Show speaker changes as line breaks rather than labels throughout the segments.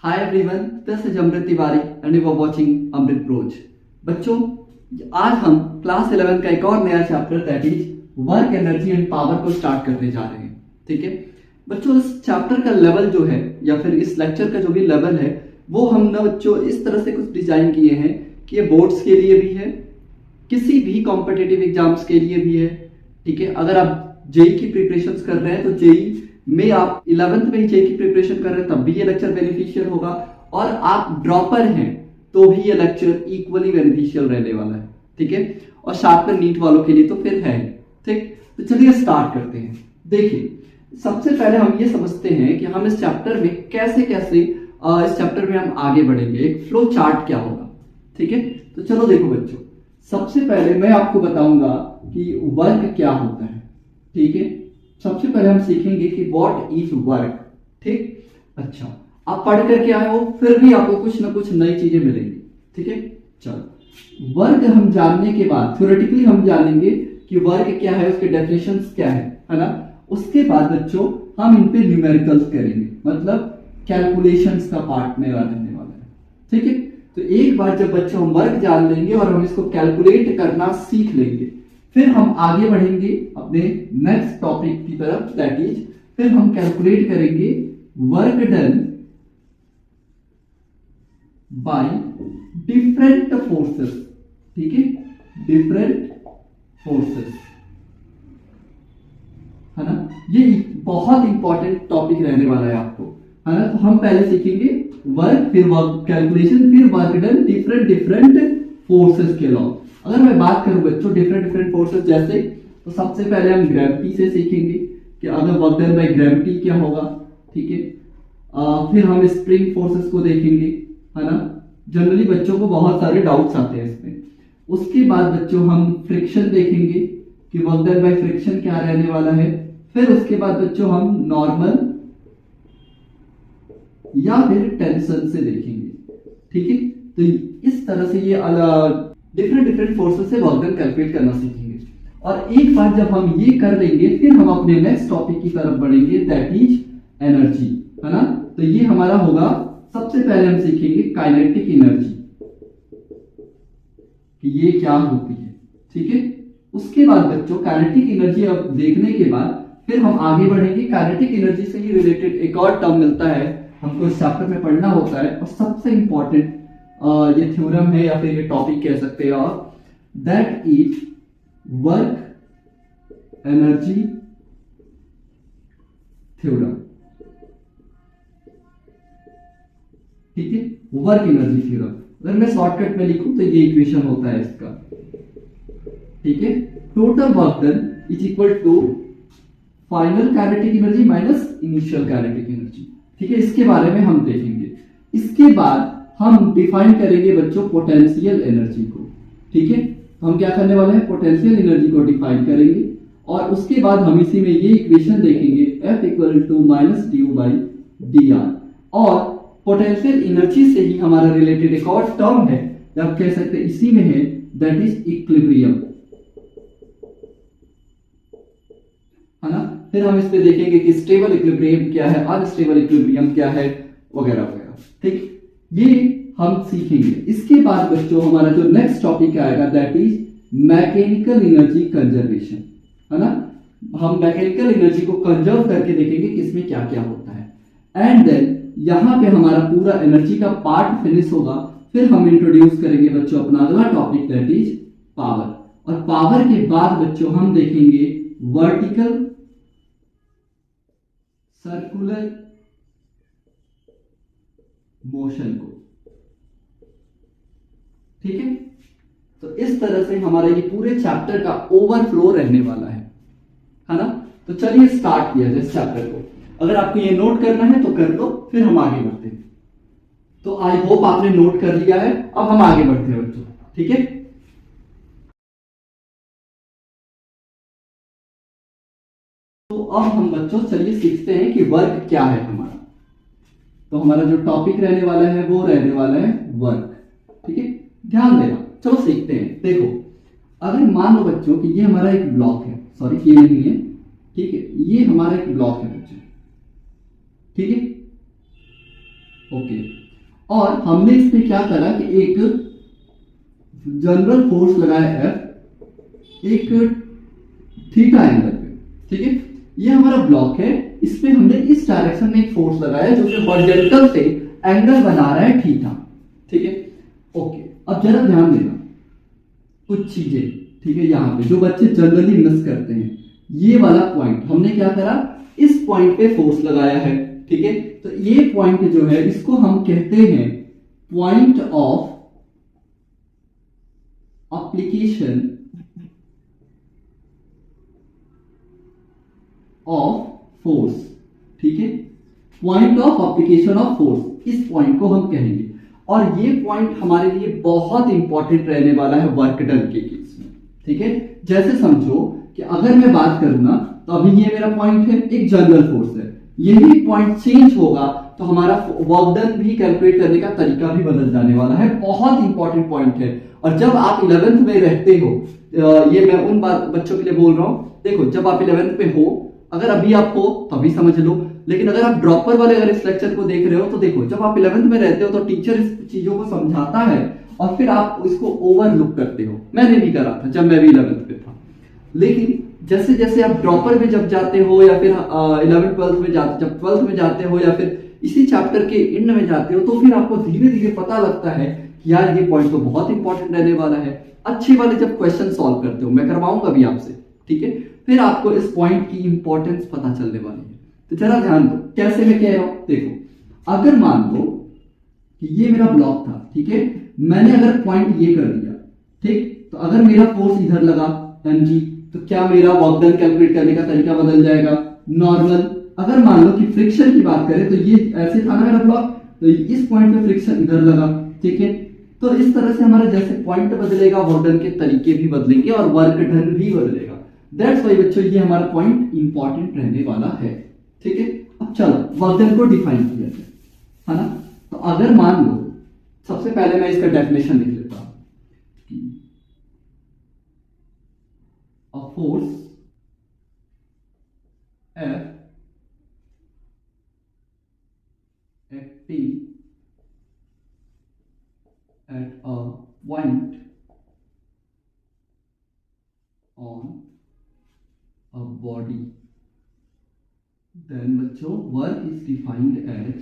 Hi everyone, this is Amrit Tiwari and you are watching Amrit Proj। बच्चों, आज हम class 11 का एक और नया chapter that is work energy and power को स्टार्ट करने जा रहे हैं। ठीक है बच्चों, इस चैप्टर का लेवल जो है या फिर इस लेक्चर का जो भी लेवल है वो हम ना बच्चों इस तरह से कुछ डिजाइन किए हैं कि ये बोर्ड्स के लिए भी है, किसी भी कॉम्पिटिटिव एग्जाम्स के लिए भी है। ठीक है, अगर आप जेई की प्रिपरेशन कर रहे हैं तो जेई में आप 11th में ही जेई की प्रिपरेशन कर रहे हैं तब भी ये लेक्चर बेनिफिशियल होगा, और आप ड्रॉपर हैं तो भी ये लेक्चर इक्वली बेनिफिशियल रहने वाला है। ठीक है, और साथ में नीट वालों के लिए तो फिर है। ठीक, तो चलिए स्टार्ट करते हैं। देखिए, सबसे पहले हम ये समझते हैं कि हम इस चैप्टर में कैसे कैसे इस चैप्टर में हम आगे बढ़ेंगे, एक फ्लो चार्ट क्या होगा। ठीक है, तो चलो देखो बच्चों, सबसे पहले मैं आपको बताऊंगा कि वर्क क्या होता है। ठीक है, सबसे पहले हम सीखेंगे कि व्हाट इज वर्क। ठीक, अच्छा, आप पढ़ करके आए हो फिर भी आपको कुछ ना कुछ नई चीजें मिलेंगी। ठीक है, चलो वर्क हम जानने के बाद थ्योरेटिकली हम जानेंगे कि वर्क क्या है, उसके डेफिनेशंस क्या है ना। उसके बाद बच्चों हम इन पे न्यूमेरिकल्स करेंगे, मतलब कैलकुलेशंस का पार्ट मेरा रहने वाला है। ठीक है, तो एक बार जब बच्चों हम वर्क जान लेंगे और हम इसको कैलकुलेट करना सीख लेंगे, फिर हम आगे बढ़ेंगे अपने नेक्स्ट टॉपिक की तरफ, दैट इज फिर हम कैलकुलेट करेंगे work done by different forces. ठीक है, डिफरेंट फोर्सेस है ना, ये बहुत इंपॉर्टेंट टॉपिक रहने वाला है आपको, है ना। तो हम पहले सीखेंगे वर्क, फिर वर्क कैलकुलेशन, फिर वर्क डन डिफरेंट फोर्सेस के लॉ। अगर मैं बात करूं बच्चों डिफरेंट फोर्सेस जैसे, तो सबसे पहले हम ग्रेविटी से सीखेंगे कि अगर वर्क डन बाय ग्रेविटी क्या होगा। ठीक है, फिर हम स्प्रिंग फोर्सेस को देखेंगे, है ना। जनरली बच्चों को बहुत सारे डाउट्स आते हैं इसमें। उसके बाद बच्चों हम फ्रिक्शन देखेंगे कि वर्क डन बाय फ्रिक्शन क्या रहने वाला है। फिर उसके बाद बच्चों हम नॉर्मल या फिर टेंशन से देखेंगे। ठीक है, तो इस तरह से ये डिफरेंट फोर्सेस से वर्क डन कैलकुलेट करना सीखेंगे। और एक बार जब हम ये कर लेंगे फिर हम अपने नेक्स्ट टॉपिक की तरफ बढ़ेंगे, दैट इज एनर्जी, है ना। तो ये हमारा होगा, सबसे पहले हम सीखेंगे काइनेटिक एनर्जी कि ये क्या होती है। ठीक है, उसके बाद बच्चों काइनेटिक एनर्जी अब देखने के बाद फिर हम आगे बढ़ेंगे। काइनेटिक एनर्जी से ही रिलेटेड एक और टर्म मिलता है हमको, इस चैप्टर में पढ़ना होता है, और सबसे इंपॉर्टेंट ये थ्योरम है या फिर ये टॉपिक कह सकते हैं, और that is work energy theorem. ठीक है, वर्क एनर्जी थ्योरम अगर मैं शॉर्टकट में लिखूं तो ये इक्वेशन होता है इसका। ठीक है, total work done is equal to final kinetic energy minus initial kinetic energy. ठीक है, इसके बारे में हम देखेंगे। इसके बाद हम डिफाइन करेंगे बच्चों पोटेंशियल एनर्जी को। ठीक है, तो हम क्या करने वाले हैं, पोटेंशियल एनर्जी को डिफाइन करेंगे, और उसके बाद हम इसी में ये इक्वेशन देखेंगे F equal to minus d by d r. और पोटेंशियल एनर्जी से ही हमारा रिलेटेड एक और टर्म है, आप कह सकते हैं इसी में है, दैट इज इक्विलिब्रियम, है ना। फिर हम इस पे देखेंगे कि स्टेबल इक्विलिब्रियम क्या है, अनस्टेबल इक्विलिब्रियम क्या है, वगैरह वगैरह। ठीक, ये हम सीखेंगे। इसके बाद बच्चों हमारा जो नेक्स्ट टॉपिक आएगा that is mechanical energy conservation, है ना। हम मैकेनिकल एनर्जी को कंजर्व करके देखेंगे कि इसमें क्या क्या होता है। एंड देन यहां पे हमारा पूरा एनर्जी का पार्ट फिनिश होगा। फिर हम इंट्रोड्यूस करेंगे बच्चों अपना अगला टॉपिक दैट इज पावर, और पावर के बाद बच्चों हम देखेंगे वर्टिकल सर्कुलर मोशन को। ठीक है, तो इस तरह से हमारा ये पूरे चैप्टर का ओवरफ्लो रहने वाला है ना। तो चलिए स्टार्ट किया जाए इस चैप्टर को। अगर आपको ये नोट करना है तो कर लो, फिर हम आगे बढ़ते हैं। तो आई होप आपने नोट कर लिया है, अब हम आगे बढ़ते हैं बच्चों। ठीक है, तो अब हम बच्चों चलिए सीखते हैं कि वर्क क्या है हमारा। तो हमारा जो टॉपिक रहने वाला है वो रहने वाला है वर्क। ठीक है, ध्यान देना, चलो सीखते हैं। देखो, अगर मान लो बच्चों कि ये हमारा एक ब्लॉक है, सॉरी ये नहीं है, ठीक है, ये हमारा एक ब्लॉक है बच्चों। ठीक है, ओके, और हमने इस पे क्या करा कि एक जनरल फोर्स लगाया F एक थीटा एंगल पे, ठीक है। ये हमारा ब्लॉक है, इस पे हमने इस डायरेक्शन में एक फोर्स लगाया जो कि हॉरिजॉन्टल से एंगल बना रहा है थीटा, ठीक है। ओके, अब जरा ध्यान देना कुछ चीजें, ठीक है। यहाँ पे जो बच्चे जनरली मिस करते हैं, ये वाला पॉइंट हमने क्या करा, इस पॉइंट पे फोर्स लगाया है, ठीक है। तो ये पॉइंट जो है इसको हम कहते हैं point of application of force, ठीक है। Point of application of force, इस पॉइंट को हम कहेंगे। और ये पॉइंट हमारे लिए बहुत इंपॉर्टेंट रहने वाला है वर्क डन के केस में, ठीक है। जैसे समझो कि अगर मैं बात करूं ना, तो अभी ये मेरा पॉइंट है, एक जनरल फोर्स है, यही पॉइंट चेंज होगा तो हमारा वर्क डन भी कैलकुलेट करने का तरीका भी बदल जाने वाला है। बहुत इंपॉर्टेंट पॉइंट है। और जब आप 11th में रहते हो, ये मैं उन बच्चों के लिए बोल रहा हूं, देखो जब आप 11th में हो, अगर अभी आप हो तो अभी समझ लो, लेकिन अगर आप ड्रॉपर वाले अगर इस लेक्चर को देख रहे हो तो देखो, जब आप 11th में रहते हो तो टीचर इस चीजों को समझाता है और फिर आप इसको ओवरलुक करते हो। मैंने भी करा था जब मैं भी 11th में था, लेकिन जैसे जैसे आप ड्रॉपर में जब जाते हो या फिर 11th 12th में जाते, जब 12th में जाते हो या फिर इसी चैप्टर के एंड में जाते हो, तो फिर आपको धीरे धीरे पता लगता है कि यार ये पॉइंट तो बहुत इंपॉर्टेंट रहने वाला है। अच्छे वाले जब क्वेश्चन सॉल्व करते हो, मैं करवाऊंगा भी आपसे, ठीक है, फिर आपको इस पॉइंट की इंपॉर्टेंस पता चलने वाली है। तो जरा ध्यान दो कैसे मैं कह रहा हूं। देखो, अगर मान लो कि ये मेरा ब्लॉक था, ठीक है, मैंने अगर पॉइंट ये कर दिया, ठीक, तो अगर मेरा फोर्स इधर लगा mg, तो क्या मेरा वर्क डन कैलकुलेट करने का तरीका बदल जाएगा? नॉर्मल। अगर मान लो कि फ्रिक्शन की बात करें तो ये ऐसे था ना मेरा ब्लॉक, तो इस पॉइंट पे फ्रिक्शन इधर लगा, ठीक है। तो इस तरह से हमारा जैसे पॉइंट बदलेगा, वर्क डन के तरीके भी बदलेंगे और वर्क डन भी बदलेगा। दैट्स व्हाई बच्चों ये हमारा पॉइंट इंपॉर्टेंट रहने वाला है, ठीक है। अब चलो वर्क डन को डिफाइन किया जाए, है ना। तो अगर मान लो, सबसे पहले मैं इसका डेफिनेशन लिख लेता हूं, a force F acting at a point on a body, then बच्चों work is defined as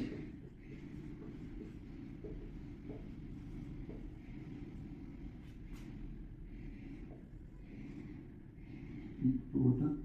product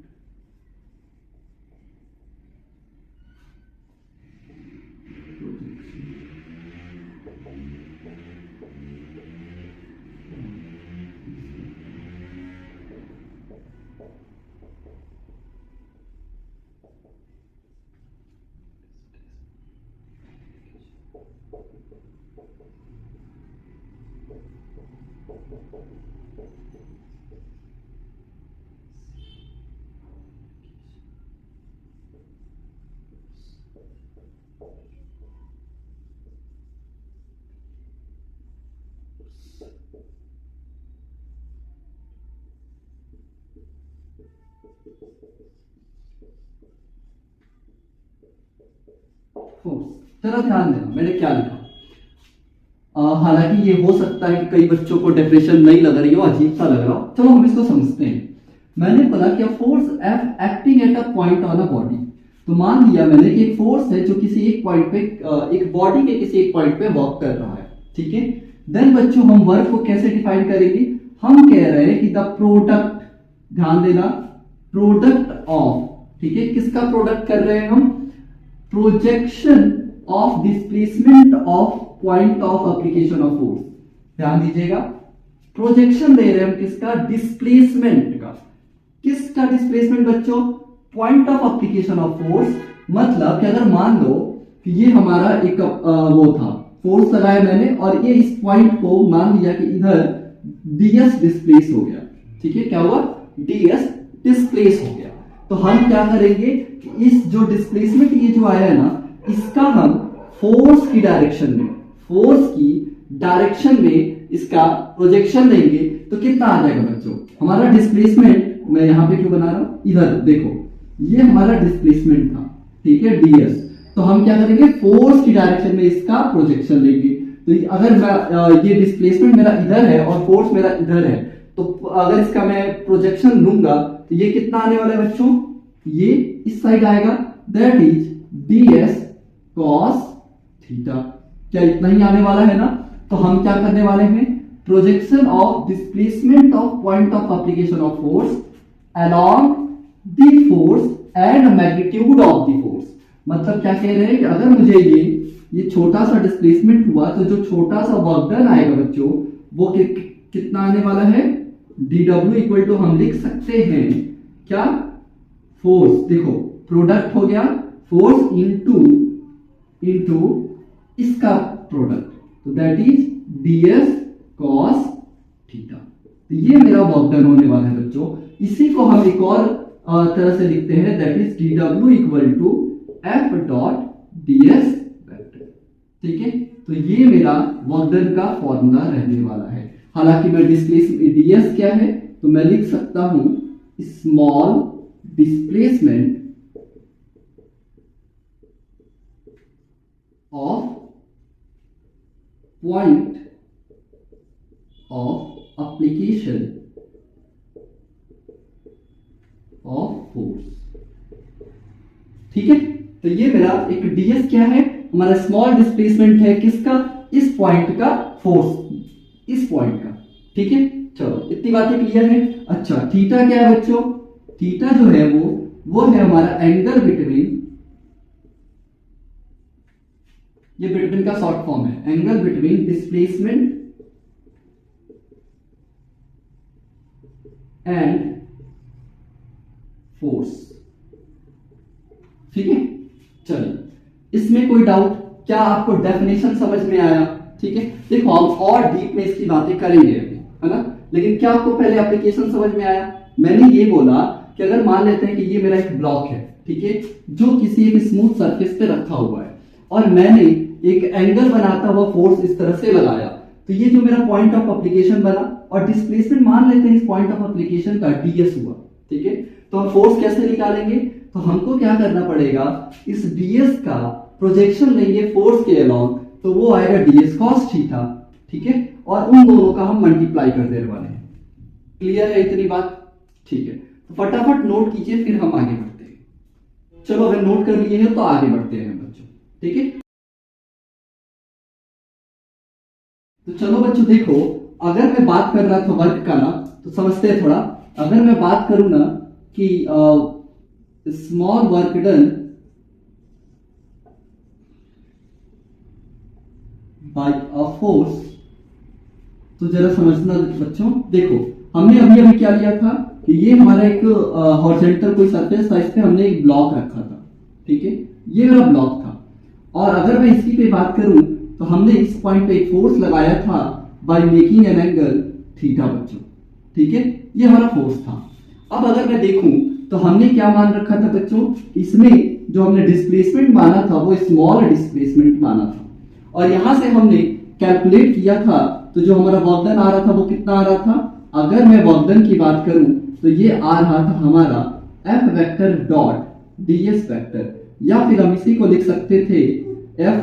force. जरा ध्यान देना मैंने क्या लिखा। हालांकि ये हो सकता है कि कई बच्चों को डेफिनेशन नहीं लग रही हो, अजीब सा लग रहा हो, चलो हम इसको समझते हैं। मैंने बोला कि force F acting at a point on a body. तो मान लिया मैंने कि एक फोर्स है जो किसी एक पॉइंट पे, एक बॉडी के किसी एक पॉइंट पे वर्क कर रहा है, ठीक है। देन बच्चों हम वर्क को कैसे डिफाइन करेंगे? हम कह रहे हैं कि द प्रोडक्ट, ध्यान देना, प्रोडक्ट ऑफ, ठीक है, किसका प्रोडक्ट कर रहे हैं हम? Projection of displacement of point of application of force. ध्यान दीजिएगा, प्रोजेक्शन दे रहे हैं हम किसका? डिस्प्लेसमेंट का। किसका डिस्प्लेसमेंट बच्चों? Point of application of force. मतलब कि अगर मान लो कि ये हमारा एक वो था, फोर्स लगाया मैंने और ये इस पॉइंट को मान लिया कि इधर ds डिस्प्लेस हो गया, ठीक है। क्या हुआ? ds डिस्प्लेस हो गया। तो हम क्या करेंगे कि इस जो डिस्प्लेसमेंट ये जो आया है ना, इसका हम फोर्स की डायरेक्शन में, फोर्स की डायरेक्शन में इसका प्रोजेक्शन देंगे तो कितना आ जाएगा बच्चों? हमारा डिस्प्लेसमेंट, मैं यहां पे क्यों बना रहा हूं, इधर देखो, ये हमारा डिस्प्लेसमेंट था, ठीक है, ds। तो हम क्या करेंगे, फोर्स की डायरेक्शन में इसका प्रोजेक्शन लेंगे। तो अगर मैं ये डिस्प्लेसमेंट मेरा इधर है और फोर्स मेरा इधर है, तो अगर इसका मैं प्रोजेक्शन लूंगा तो ये कितना आने वाला है बच्चों, ये इस साइड आएगा, that is ds cos theta. क्या इतना ही आने वाला है ना। तो हम क्या करने वाले हैं, projection of displacement of point of application of force along the force and magnitude of the force. मतलब क्या कह रहे हैं कि अगर मुझे ये छोटा सा डिस्प्लेसमेंट हुआ तो जो छोटा सा वर्क डन आएगा बच्चों वो कितना आने वाला है, dw इक्वल टू हम लिख सकते हैं क्या, फोर्स, देखो प्रोडक्ट हो गया फोर्स इनटू इसका प्रोडक्ट, तो that is ds cos theta. तो ये मेरा वर्क डन होने वाला है बच्चों। इसी को हम एक और तरह से लिखते हैं, that is dw equal to f dot ds vector. ठीक है, तो ये मेरा वर्क डन का फॉर्मूला रहने वाला है। हालांकि मैं डिस्प्लेसमेंट ds क्या है, तो मैं लिख सकता हूं small displacement of point of application of force. ठीक है, तो ये मेरा एक ds क्या है, हमारा स्मॉल डिस्प्लेसमेंट है किसका, इस पॉइंट का फोर्स, इस पॉइंट का। ठीक है, चलो इतनी बातें क्लियर है। अच्छा, थीटा क्या है बच्चों, थीटा जो है वो है हमारा एंगल बिटवीन, ये बिटवीन का शॉर्ट फॉर्म है, angle between displacement and force. ठीक है, चलिए इसमें कोई डाउट, क्या आपको डेफिनेशन समझ में आया। ठीक है, देखो हम और डीप में इसकी बातें करेंगे अभी, है ना, लेकिन क्या आपको पहले एप्लीकेशन समझ में आया। मैंने ये बोला कि अगर मान लेते हैं कि ये मेरा एक ब्लॉक है, ठीक है, जो किसी एक स्मूथ सरफेस पे रखा हुआ है और मैंने एक एंगल बनाता हुआ फोर्स इस तरह से लगाया, तो ये जो मेरा पॉइंट ऑफ एप्लीकेशन बना और डिस्प्लेसमेंट मान लेते हैं इस पॉइंट ऑफ एप्लीकेशन का ds हुआ। ठीक है, तो हम फोर्स कैसे निकालेंगे, तो हमको क्या करना पड़ेगा, इस ds का प्रोजेक्शन लेंगे फोर्स के अलोंग, तो वो आएगा ds cos थीटा। ठीक है, और उन दोनों का हम मल्टीप्लाई कर देने वाले हैं। क्लियर है इतनी बात। ठीक है, तो फटाफट नोट कीजिए, फिर हम आगे बढ़ते हैं। चलो अगर नोट कर लिए हैं तो आगे बढ़ते हैं बच्चों। ठीक है, तो चलो बच्चों देखो, अगर मैं बात कर रहा था वर्क का ना, तो समझते हैं थोड़ा। अगर मैं बात करूं ना कि small work done by a force, तो जरा समझना बच्चों। देखो हमने अभी क्या लिया था कि ये हमारा एक हॉरिजॉन्टल कोई सरफेस था, इस पे हमने एक ब्लॉक रखा था। ठीक है, ये मेरा ब्लॉक था, और अगर मैं इसी पे बात करूं तो हमने इस पॉइंट पे एक फोर्स लगाया था by making an angle theta बच्चों। ठीक है, ये हमारा फोर्स था। अब अगर मैं देखूं तो हमने क्या मान रखा था बच्चों, इसमें जो हमने डिस्प्लेसमेंट माना था वो स्मॉल डिस्प्लेसमेंट माना था, और यहां से हमने कैलकुलेट किया था, तो जो हमारा वर्क डन आ रहा था वो कितना आ रहा था। अगर मैं वर्क डन की बात करूं तो ये आ रहा था हमारा f vector dot ds vector, या फिर हम इसी को लिख सकते थे f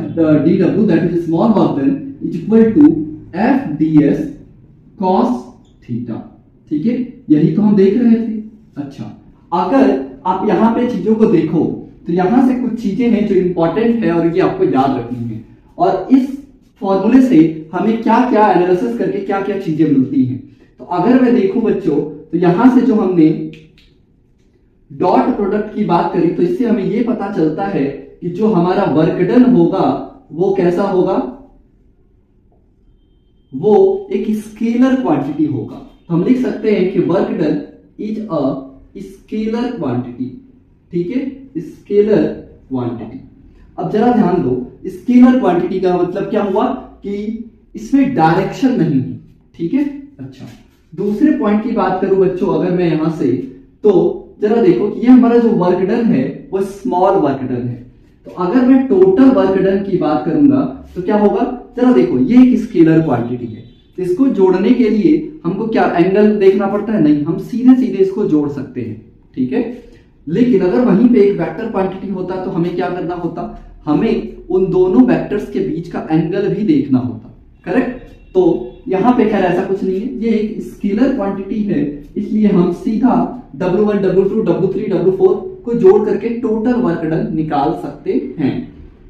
dw that is small work done is equal to f ds cos theta. ठीक है, यही तो हम देख रहे थे। अच्छा, अगर आप यहाँ पे चीजों को देखो तो यहाँ से कुछ चीजें हैं जो इंपॉर्टेंट है और ये आपको याद रखनी है, और इस फॉर्मूले से हमें क्या क्या एनालिसिस करके क्या क्या चीजें मिलती हैं। तो अगर मैं देखूं बच्चों, तो यहां से जो हमने डॉट प्रोडक्ट की बात करी, तो इससे हमें यह पता चलता है कि जो हमारा वर्क डन होगा वो कैसा होगा, वो एक स्केलर क्वांटिटी होगा। तो हम लिख सकते हैं कि work done is a scalar quantity. ठीक है, स्केलर क्वांटिटी। अब जरा ध्यान दो, स्केलर क्वांटिटी का मतलब क्या हुआ कि इसमें डायरेक्शन नहीं है। ठीक है, अच्छा, दूसरे पॉइंट की बात करूं बच्चों अगर मैं यहां से, तो जरा देखो कि ये हमारा जो वर्क डन है वो स्मॉल वर्क डन है। तो अगर मैं टोटल वर्क डन की बात करूंगा तो क्या होगा, जरा देखो ये एक स्केलर क्वांटिटी है, तो इसको जोड़ने के लिए हमको क्या एंगल देखना पड़ता है, नहीं, हम सीधे सीधे इसको जोड़ सकते हैं। ठीक है, लेकिन अगर वहीं पे एक वेक्टर क्वांटिटी होता तो हमें क्या करना होता, हमें उन दोनों वेक्टर्स के बीच का एंगल भी देखना होता, करेक्ट। तो यहाँ पे खैर ऐसा कुछ नहीं है, ये एक स्केलर क्वांटिटी है, इसलिए हम सीधा W1 W2 W3 W4 को जोड़ करके टोटल वर्क डन निकाल सकते हैं,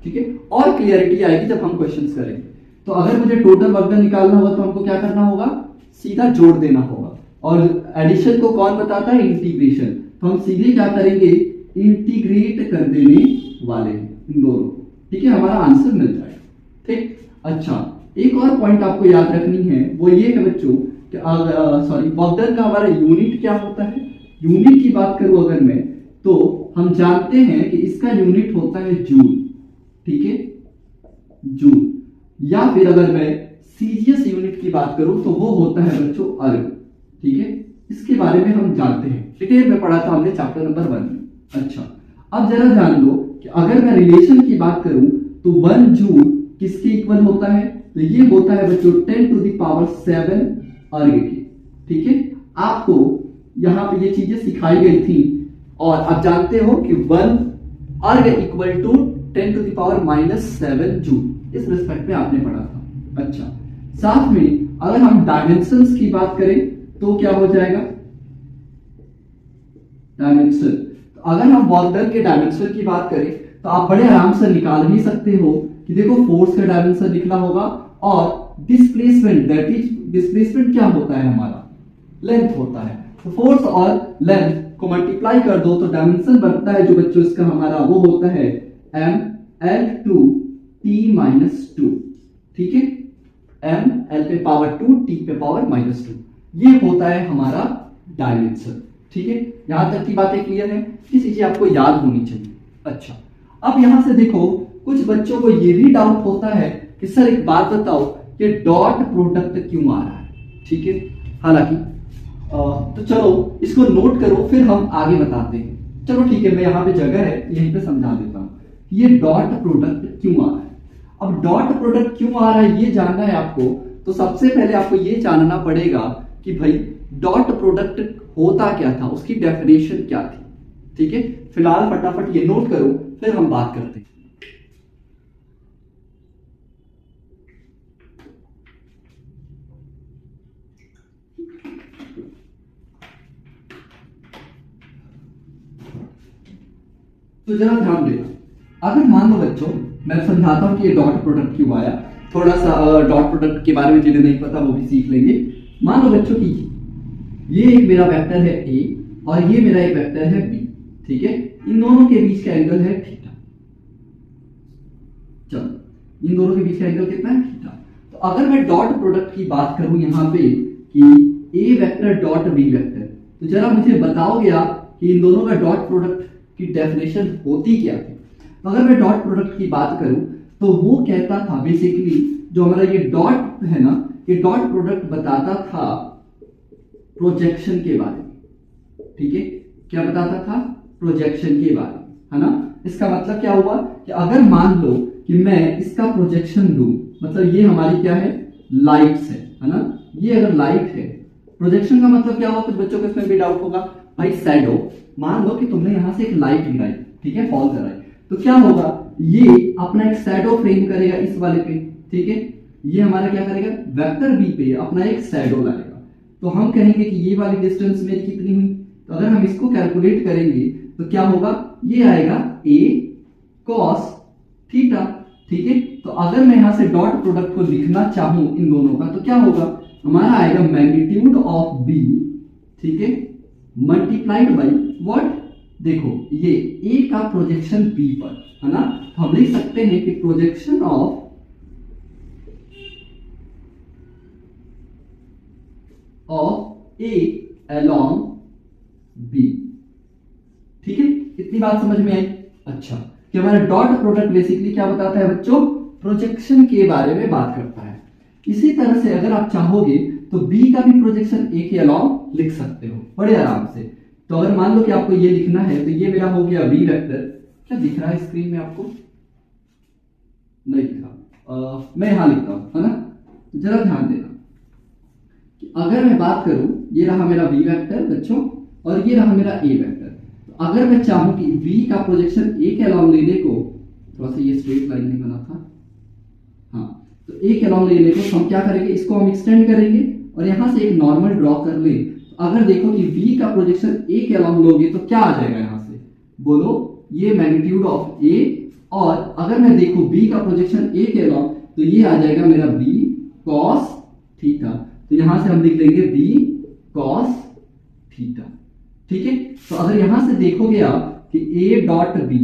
ठीक है। और क्लियरिटी आएगी जब हम क्वेश्चंस करेंगे। तो अगर मुझे टोटल वर्क डन निकालना होगा तो हमको क्या करना होगा, सीधा जोड़ देना होगा। और एडिशन को कौन बताता है, इंटीग्रेशन। तो हम सीधे क्या करेंगे, इंटीग्रेट कर देने वाले हैं इन दोनों, ठीक है, हमारा आंसर मिल जाएगा, ठीक। अच्छा, एक और पॉइंट आपको याद रखनी है, वो ये है बच्चों कि सॉरी वर्क डन का हमारा यूनिट क्या होता है। यूनिट की बात करूं अगर मैं, तो हम जानते हैं कि इसका यूनिट होता है जूल, ठीक है, जूल। या फिर अगर मैं सीजीएस यूनिट की बात करूं तो वो होता है बच्चों अर्ग, ठीक है। इसके बारे में हम जानते हैं, डिटेल में पढ़ा था हमने चैप्टर नंबर 1 में। अच्छा, अब जरा जान लो कि अगर मैं रिलेशन की बात करूं तो 1 जूल किसके इक्वल होता है, तो ये होता है बच्चों 10 टू द पावर 7 अर्ग के, ठीक है। आपको यहां पे ये चीजें सिखाई गई थी और आप जानते हो कि 1 erg equal to 10 to the power -7 joule, इस रिस्पेक्ट में आपने पढ़ा था। अच्छा, साथ में अगर हम डायमेंशंस की बात करें तो क्या हो जाएगा, डायमेंशन। तो अगर हम वर्क डन के डायमेंशन की बात करें तो आप बड़े आराम से निकाल भी सकते हो कि देखो फोर्स का डायमेंशन निकला होगा और डिस्प्लेसमेंट, दैट इज डिस्प्लेसमेंट क्या होता है हमारा, लेंथ होता है। तो फोर्स और लेंथ को मल्टीप्लाई कर दो तो डायमेंशन बनता है जो बच्चों इसका हमारा वो होता है mL2T-2, ठीक है, mL पे पावर 2 T पे पावर -2, ये होता है हमारा डायमेंशन, ठीक है। यहां तक की बातें क्लियर है, ये चीजें आपको याद होनी चाहिए। अच्छा, अब यहां से देखो कुछ बच्चों को ये भी डाउट होता है कि सर एक बात बताओ कि डॉट प्रोडक्ट क्यों आ रहा है, ठीक है। हालांकि तो चलो इसको नोट करो, फिर हम आगे बताते हैं। चलो ठीक है, मैं यहाँ पे जगह है यहीं पे समझा देता हूँ ये डॉट प्रोडक्ट क्यों आ रहा है। अब डॉट प्रोडक्ट क्यों आ रहा है ये जानना है आपको, तो सबसे पहले आपको ये जानना पड़ेगा कि भाई डॉट प्रोडक्ट होता क्या था, उसकी डेफिनेशन क्या थी, ठीक है। फिलहाल फटाफट ये नोट करो, फिर हम बात करते हैं। तो जरा ध्यान देना, अगर मान लो बच्चों मैं समझाता हूं कि ये डॉट प्रोडक्ट क्यों आया, थोड़ा सा डॉट प्रोडक्ट के बारे में जिन्हें नहीं पता वो भी सीख लेंगे। मान लो बच्चों कि ये एक मेरा वेक्टर है ए और ये मेरा एक वेक्टर है बी, ठीक है। इन दोनों के बीच का एंगल है थीटा। चलो, इन दोनों के बीच का एंगल कितना है, थीटा। तो अगर मैं डॉट प्रोडक्ट की बात करूं यहाँ पे कि ए वेक्टर डॉट बी वेक्टर, तो जरा मुझे बताओगे आप कि इन दोनों का डॉट प्रोडक्ट की डेफिनेशन होती क्या है। तो अगर मैं डॉट प्रोडक्ट की बात करूं तो वो कहता था बेसिकली, जो हमारा ये डॉट है ना, ये डॉट प्रोडक्ट बताता था प्रोजेक्शन के बारे में, ठीक है। क्या बताता था, प्रोजेक्शन के बारे में, है ना। इसका मतलब क्या हुआ कि अगर मान लो कि मैं इसका प्रोजेक्शन लूं, मतलब ये हमारी क्या है, लाइट्स है ना, ये अगर लाइट है, प्रोजेक्शन का मतलब क्या हुआ, कुछ बच्चों को इसमें भी डाउट होगा भाई, शैडो। मान लो कि तुमने यहां से एक लाइट गिराई, ठीक है, फॉल कराई, तो क्या होगा, ये अपना एक शैडो फ्रेम करेगा इस वाले पे, ठीक है। ये हमारा क्या करेगा, वेक्टर बी पे अपना एक शैडो लाएगा। तो हम कहेंगे कि ये वाली डिस्टेंस मेरी कितनी हुई, तो अगर हम इसको कैलकुलेट करेंगे तो क्या होगा, ये आएगा a cos थीटा, ठीक है। तो अगर मैं यहां से डॉट प्रोडक्ट को लिखना चाहूं इन दोनों का, तो क्या होगा, हमारा आएगा मैग्नीट्यूड ऑफ b, ठीक है, मल्टीप्लाइड बाई व्हाट, देखो ये a का प्रोजेक्शन b पर, है ना। तो हम लिख सकते हैं कि projection of a along b, ठीक है। इतनी बात समझ में आई। अच्छा, कि हमारा डॉट प्रोडक्ट बेसिकली क्या बताता है बच्चों, प्रोजेक्शन के बारे में बात करता है। इसी तरह से अगर आप चाहोगे तो b का भी प्रोजेक्शन a के अलॉन्ग लिख सकते हो बड़े आराम से। तो अगर मान लो कि आपको ये लिखना है तो ये मेरा हो गया b वेक्टर। क्या दिख रहा है स्क्रीन में आपको, नहीं दिख रहा, मैं यहां लिखता हूं, है ना। तो जरा ध्यान देना कि अगर मैं बात करूं, ये रहा मेरा v वेक्टर बच्चों और ये रहा मेरा a वेक्टर। तो अगर मैं चाहूं कि v का प्रोजेक्शन a के अलॉन्ग लेने को, थोड़ा सा ये स्ट्रेट लाइन नहीं बना था। हाँ, तो ए के अलॉन्ग ले लेते तो हम क्या करेंगे, इसको हम एक्सटेंड करेंगे और यहाँ से एक नॉर्मल ड्रॉ कर ले। तो अगर देखो कि v का प्रोजेक्शन ए के अलॉन्ग लोगे तो क्या आ जाएगा यहाँ से, बोलो ये मैग्नीट्यूड ऑफ ए, और अगर मैं देखूं b का प्रोजेक्शन ए के अलॉन्ग तो ये आ जाएगा मेरा b cos थीटा। तो यहां से हम लिख लेंगे b cos थीटा। ठीक है, तो अगर यहां से देखोगे आप कि a डॉट b,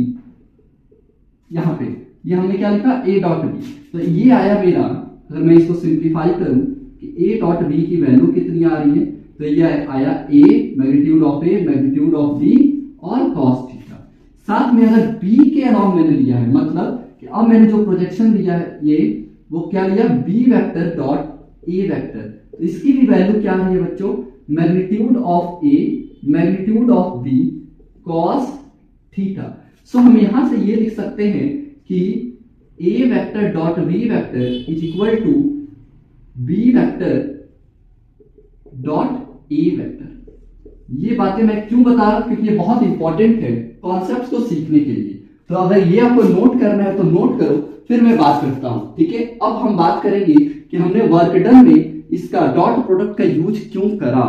यहां पे ये हमने क्या लिखा a डॉट b, तो ये आया मेरा, अगर मैं इसको सिंप्लीफाई करूं कि a डॉट b की वैल्यू कितनी आ रही है, तो ये आया a magnitude of a magnitude of b और cos थीटा। साथ में अगर b के अलॉन्ग मैंने लिया है, मतलब कि अब मैंने जो प्रोजेक्शन लिया है ये वो क्या लिया, b vector dot a vector, तो इसकी भी वैल्यू क्या रही है बच्चों, magnitude of a magnitude of b cos theta. So हम यहां से ये लिख सकते हैं कि a vector dot b vector is equal to b vector dot a vector. ये बातें मैं क्यों बता रहा हूं, क्योंकि ये बहुत इंपॉर्टेंट है कॉन्सेप्ट्स को सीखने के लिए। तो अगर ये आपको नोट करना है तो नोट करो, फिर मैं बात करता हूं। ठीक है, अब हम बात करेंगे कि हमने वर्क डन में इसका डॉट प्रोडक्ट का यूज क्यों करा।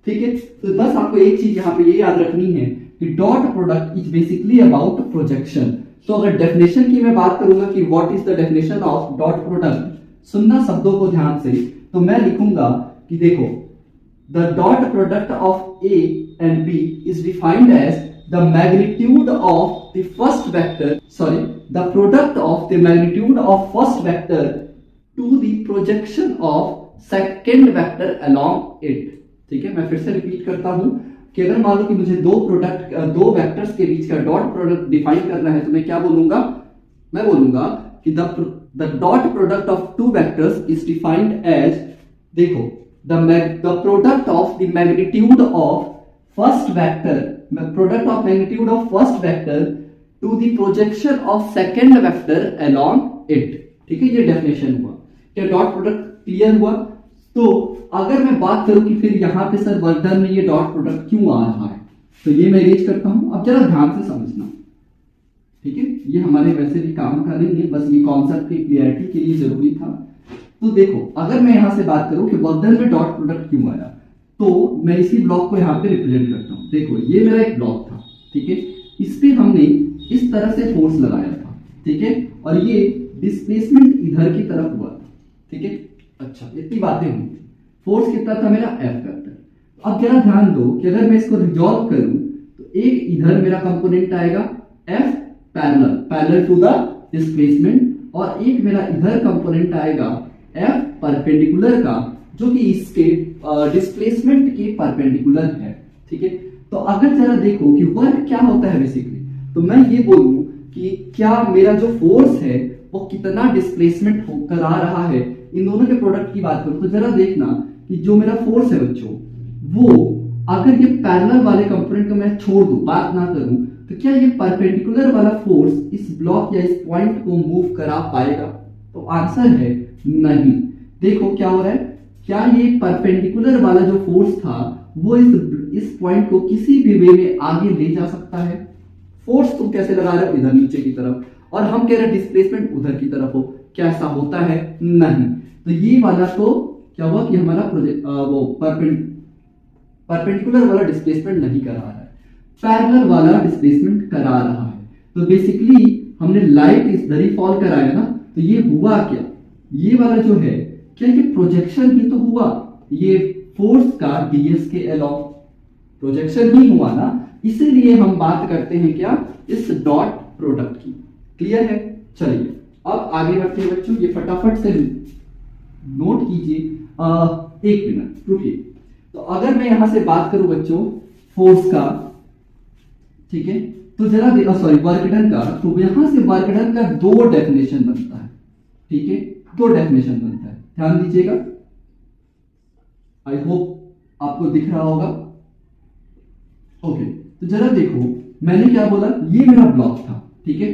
ठीक है, तो बस आपको एक चीज यहाँ पे ये याद रखनी है कि dot product is basically about projection. तो अगर डेफिनेशन की मैं बात करूंगा कि what is the definition of dot product, सुनना शब्दों को ध्यान से, तो मैं लिखूंगा कि देखो the dot product of A and B is defined as the magnitude of the first vector, the product of the magnitude of first vector to the projection of second vector along it। ठीक है, मैं फिर से repeat करता हूं कि अगर मान लो कि मुझे दो वेक्टर्स के बीच का डॉट प्रोडक्ट डिफाइन करना है, तो मैं क्या बोलूंगा, मैं बोलूंगा कि the dot product of two vectors is defined as, देखो the product of the magnitude of first vector, product of magnitude of first vector to the projection of second vector along it। ठीक है, ये definition हुआ। क्या dot product clear हुआ? तो अगर मैं बात करूं कि फिर यहां पे सर वर्क डन में ये डॉट प्रोडक्ट क्यों आ रहा है, तो ये मैं इरेज करता हूं। अब जरा ध्यान से समझना, ठीक है, ये हमारे वैसे भी काम का नहीं है, बस ये कॉन्सेप्ट की क्लियरिटी के लिए जरूरी था। तो देखो, अगर मैं यहां से बात करूं कि वर्क डन में डॉट प्रोडक्ट क्यों आया, तो मैं इसी ब्लॉक को यहां पे रिप्रेजेंट करता हूं। देखो, ये मेरा एक ब्लॉक था, ठीक है, इस पे हमने इस तरह से फोर्स लगाया था, ठीक है, और ये डिस्प्लेसमेंट इधर की तरफ हुआ था। ठीक है, अच्छा, इतनी बातें हुई। फोर्स कितना था मेरा, एफ वेक्टर। अब जरा ध्यान दो कि अगर मैं इसको रिजॉल्व करूं तो एक इधर मेरा कंपोनेंट आएगा F parallel to the displacement, और एक मेरा इधर कंपोनेंट आएगा एफ परपेंडिकुलर का, जो कि इसके डिस्प्लेसमेंट के परपेंडिकुलर है। ठीक है, तो अगर जरा देखो कि वर्क क्या होता है बेसिकली, तो मैं ये बोलूं कि क्या मेरा जो फोर्स है वो कितना डिस्प्लेसमेंट करा रहा है, इन दोनों के प्रोडक्ट की बात करूं तो जरा देखना कि जो मेरा फोर्स है बच्चों, वो अगर ये पैरेलल वाले कंपोनेंट को मैं छोड़ दूं, बात ना करूं, तो क्या ये परपेंडिकुलर वाला फोर्स इस ब्लॉक या इस पॉइंट को मूव करा पाएगा? तो आंसर है नहीं। देखो क्या हो रहा है, क्या ये परपेंडिकुलर वाला जो फोर्स था वो इस पॉइंट को किसी भी वे में आगे ले जा सकता है? फोर्स तुम कैसे लगा रहे हो, इधर नीचे की तरफ, और हम कह रहे हैं डिस्प्लेसमेंट उधर की तरफ हो, क्या ऐसा होता है? नहीं। तो ये वाला तो क्या हुआ कि हमारा वो परपेंडिकुलर वाला डिस्प्लेसमेंट नहीं करा रहा है, पैरेलल वाला डिस्प्लेसमेंट करा रहा है। तो बेसिकली हमने लाइट इधर ही फॉल कराया ना, तो ये हुआ क्या, ये वाला जो है, क्या ये प्रोजेक्शन ही तो हुआ, ये फोर्स का डीएस के अलॉन्ग प्रोजेक्शन ही हुआ ना, इसीलिए हम बात करते हैं क्या, इस डॉट प्रोडक्ट की। क्लियर है? चलिए अब आगे बढ़ते हैं बच्चों, ये फटाफट से नोट कीजिए, एक मिनट रुकिए। तो अगर मैं यहां से बात करूं बच्चों फोर्स का, ठीक है, तो जरा वर्क डन का, तो यहां से वर्क डन का दो डेफिनेशन बनता है। ठीक है, दो डेफिनेशन बनता है, ध्यान दीजिएगा। आई होप आपको दिख रहा होगा। ओके, तो जरा देखो, मैंने क्या बोला, ये मेरा ब्लॉक था, ठीक है,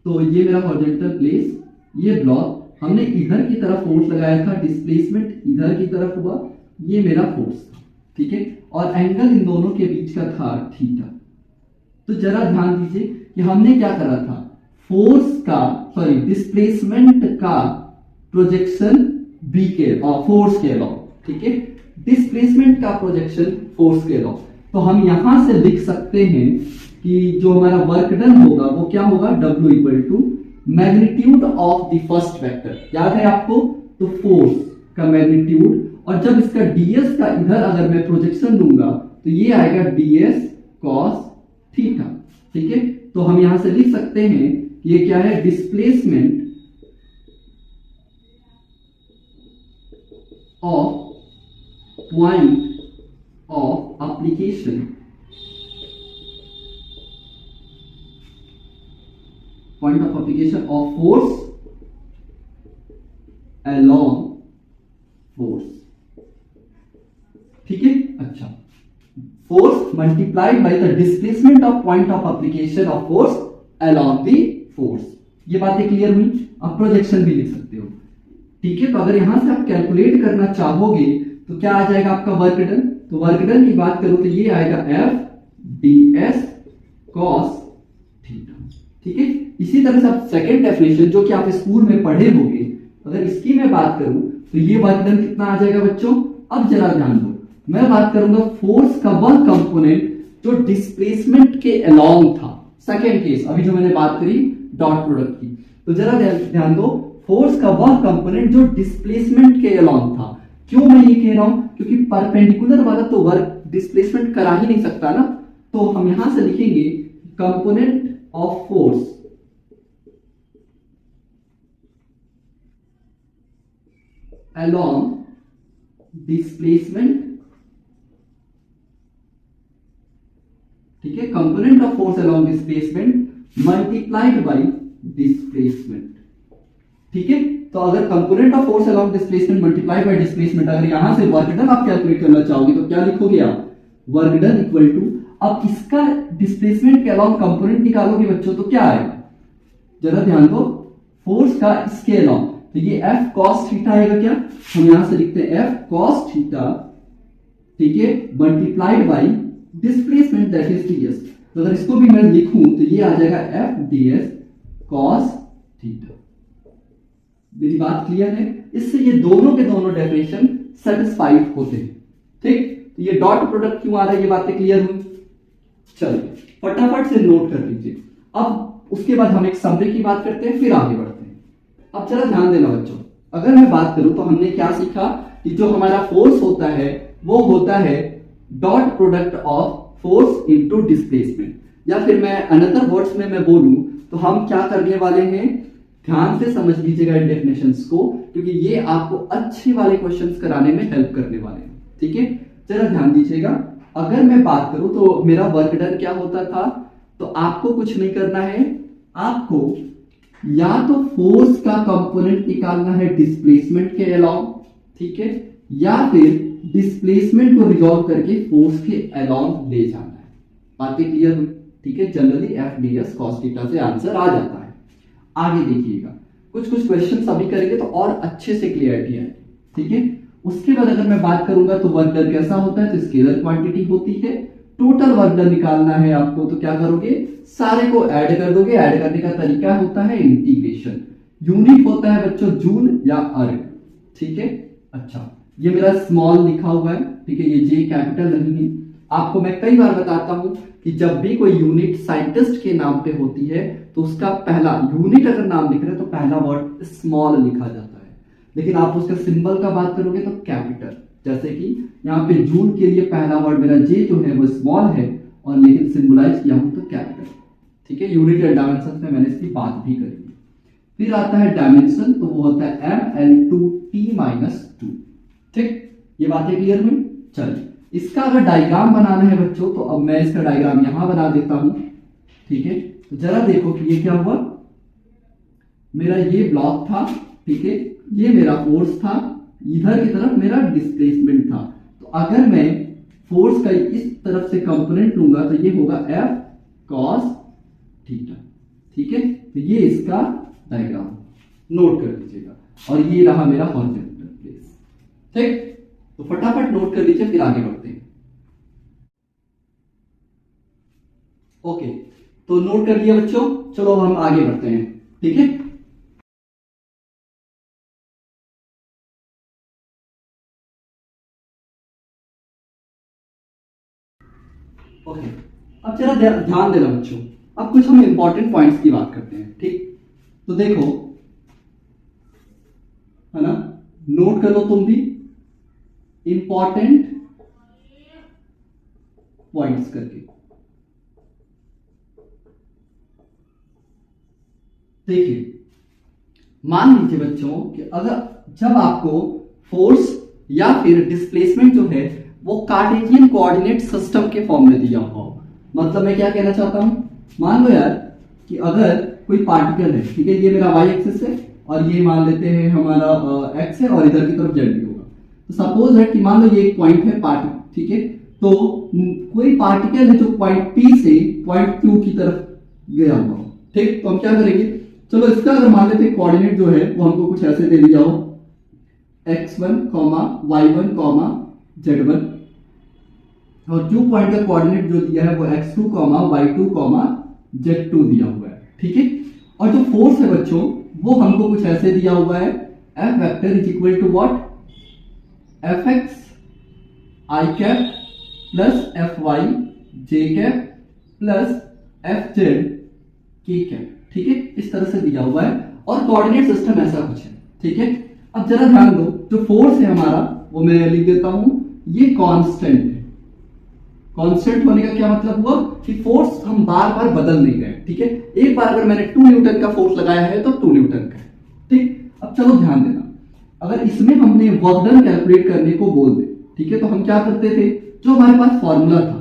तो ये मेरा हॉरिजॉन्टल प्लेस, ये ब्लॉक, हमने इधर की तरफ फोर्स लगाया था, डिस्प्लेसमेंट इधर की तरफ हुआ, ये मेरा फोर्स था, ठीक है, और एंगल इन दोनों के बीच का था थीटा। तो जरा ध्यान दीजिए कि हमने क्या करा था, डिस्प्लेसमेंट का प्रोजेक्शन बी के फोर्स के अलॉन्ग, ठीक है, डिस्प्लेसमेंट का प्रोजेक्शन फोर्स के अलॉन्ग। तो हम यहां से लिख सकते हैं कि जो हमारा वर्क डन होगा वो क्या होगा, W equal to magnitude of the first vector, याद है आपको, तो फोर्स का मैग्नीट्यूड, और जब इसका ds का इधर अगर मैं प्रोजेक्शन लूंगा तो ये आएगा ds cos थीटा, ठीक है। तो हम यहां से लिख सकते हैं कि ये क्या है, displacement of point of application, point of application of force along force, ठीक है। अच्छा, force multiplied by the displacement of point of application of force along the force, ये बातें क्लियर हुई। अब प्रोजेक्शन भी लिख सकते हो, ठीक है। तो अगर यहां से आप कैलकुलेट करना चाहोगे तो क्या आ जाएगा आपका वर्क डन, तो वर्क डन की बात करो तो ये आएगा F ds cos थीटा, ठीक है। इसी तरह से आप सेकेंड डेफिनेशन जो कि आप स्कूल में पढ़े होंगे, अगर इसकी मैं बात करूं तो ये वर्क डन कितना आ जाएगा बच्चों। अब जरा ध्यान दो, मैं बात करूंगा फोर्स का वह कंपोनेंट जो डिस्प्लेसमेंट के अलोंग था, सेकेंड केस अभी जो मैंने बात करी डॉट प्रोडक्ट की, तो जरा ध्यान दो, फोर्स का वह कंपोनेंट जो डिस्प्लेसमेंट के अलोंग था। क्यों मैं ये कह रहा हूं, क्योंकि परपेंडिकुलर वाला तो वर्क डिस्प्लेसमेंट करा ही नहीं सकता ना, तो हम यहां से लिखेंगे component of force along displacement, ठीक है, component of force along displacement multiplied by displacement, ठीक है। तो अगर component of force along displacement multiplied by displacement, अगर यहां से वर्क डन आप कैलकुलेट करना चाहोगे तो क्या लिखोगे आप, वर्क डन इक्वल टू, अब इसका डिस्प्लेसमेंट के along कंपोनेंट निकालोगे बच्चों तो क्या आएगा, जरा ध्यान दो, फोर्स का इसके along, तो ये F cos थीटा आएगा क्या, हम यहां से लिखते हैं F cos थीटा, ठीक है, multiplied by displacement that is ds। तो अगर इसको भी मैं लिखूं तो ये आ जाएगा F ds cos थीटा। मेरी बात क्लियर है, इससे ये दोनों के दोनों डेफिनेशन सेटिस्फाइड होते हैं, ठीक। तो ये डॉट प्रोडक्ट क्यों आ रहा है, ये बातें क्लियर हुई। चलिए फटाफट से नोट कर लीजिए। अब उसके बाद हम एक समरी की बात करते हैं, फिर आगे बढ़ते हैं। अब जरा ध्यान देना बच्चों, अगर मैं बात करूं तो हमने क्या सीखा कि जो हमारा फोर्स होता है वो होता है dot product of force into displacement, या फिर मैं अनदर वर्ड्स में मैं बोलूं तो हम क्या करने वाले हैं, ध्यान से समझ लीजिएगा इन डेफिनेशंस को, क्योंकि ये आपको अच्छे वाले क्वेश्चंस कराने में हेल्प करने वाले हैं, ठीक है। जरा ध्यान दीजिएगा, अगर मैं बात करूं तो मेरा वर्क डन क्या होता था, तो आपको कुछ नहीं करना है, आपको या तो फोर्स का कंपोनेंट निकालना है डिस्प्लेसमेंट के अलोंग, ठीक है, या फिर डिस्प्लेसमेंट को रिजॉल्व करके फोर्स के अलोंग ले जाना है। बातें क्लियर हुई, ठीक है। Generally F ds cos theta से आंसर आ जाता है। आगे देखिएगा, कुछ क्वेश्चन अभी करेंगे तो और अच्छे से क्लियरिटी आएगी, ठीक है। उसके बाद अगर मैं बात करूंगा तो वर्क डन कैसा होता है, तो स्केलर क्वांटिटी होती है, टोटल वर्क डन निकालना है आपको तो क्या करोगे, सारे को ऐड कर दोगे। ऐड करने का तरीका होता है इंटीग्रेशन। यूनिट होता है बच्चों जूल या अर्ग, ठीक है। अच्छा, ये मेरा स्मॉल लिखा हुआ है, ठीक है, ये जे कैपिटल नहीं है। आपको मैं कई बार बताता हूं कि जब भी कोई यूनिट साइंटिस्ट के नाम पे होती है तो उसका पहला यूनिट अगर नाम लिख रहे हैं तो पहला वर्ड स्मॉल लिखा जाता है, लेकिन आप उसका सिंबल का बात करोगे तो कैपिटल। जैसे कि यहाँ पे जूल के लिए पहला वर्ड मेरा जे जो है वो स्मॉल है, और लेकिन सिंबलाइज किया हूं तो कैपिटल, ठीक है। यूनिट एंड डायमेंशन में मैंने इसकी बात भी करी। फिर आता है डायमेंशन, तो वो होता है ml2t-2, ठीक। ये बातें क्लियर हुई। चलिए इसका अगर डायग्राम बनाना है बच्चों तो अब मैं इसका डायग्राम यहां बना देता हूं, ठीक है। तो जरा देखो कि ये क्या हुआ, मेरा ये ब्लॉक था, ठीक है, ये मेरा फोर्स था, इधर की तरफ मेरा डिस्प्लेसमेंट था। तो अगर मैं फोर्स का इस तरफ से कंपोनेंट लूंगा तो ये होगा F cos थीटा, ठीक है। तो ये इसका डायग्राम नोट कर लीजिएगा, और ये रहा मेरा हॉरिजॉन्टल प्लेस, ठीक। तो फटाफट नोट कर लीजिए, फिर आगे बढ़ते हैं। ओके, तो नोट कर लिया बच्चों, चलो अब हम आगे बढ़ते हैं। ठीक है, ओके। अब जरा ध्यान देना बच्चों, अब कुछ हम इंपॉर्टेंट पॉइंट्स की बात करते हैं। ठीक, तो देखो, है ना, नोट कर लो तुम भी इंपॉर्टेंट पॉइंट्स करके। देखिए, मान लीजिए बच्चों कि अगर जब आपको फोर्स या फिर डिस्प्लेसमेंट जो है वो कार्टेशियन कोऑर्डिनेट सिस्टम के फॉर्म में दिया हो, मतलब मैं क्या कहना चाहता हूं, मान लो यार कि अगर कोई पार्टिकल है, ठीक है, ये मेरा वाई एक्सिस है और ये मान लेते हैं हमारा एक्स है और इधर की तरफ जेड भी होगा। तो सपोज है कि मान लो ये एक पॉइंट है पार्टिकल, ठीक है, तो कोई पार्टिकल है जो पॉइंट पी से पॉइंट क्यू की तरफ गया हुआ हो। ठीक, तो हम क्या करेंगे, चलो इसका अगर मान लेते हैं कोऑर्डिनेट जो है वो हमको कुछ ऐसे दे दिया हो, x1, y1, z1, और क्यू पॉइंट का कोऑर्डिनेट जो दिया है वो x2, y2, z2 दिया हुआ है। ठीक है, और जो फोर्स है बच्चों वो हमको कुछ ऐसे दिया हुआ है, F vector is equal to what, Fx i cap plus Fy j cap plus Fz k cap. ठीक है, इस तरह से दिया हुआ है और कोऑर्डिनेट सिस्टम ऐसा कुछ है। ठीक है, अब जरा ध्यान दो, जो फोर्स है हमारा वो मैं लिख देता हूं, ये कांस्टेंट है। कांस्टेंट होने का क्या मतलब हुआ कि फोर्स हम बार बार बदल नहीं रहे। ठीक है, एक बार अगर मैंने 2 न्यूटन का फोर्स लगाया है तो 2 न्यूटन का है। ठीक, अब चलो ध्यान देना, अगर इसमें हमने वर्क डन कैलकुलेट करने को बोल दे, ठीक है, तो हम क्या करते थे, जो हमारे पास फॉर्मूला था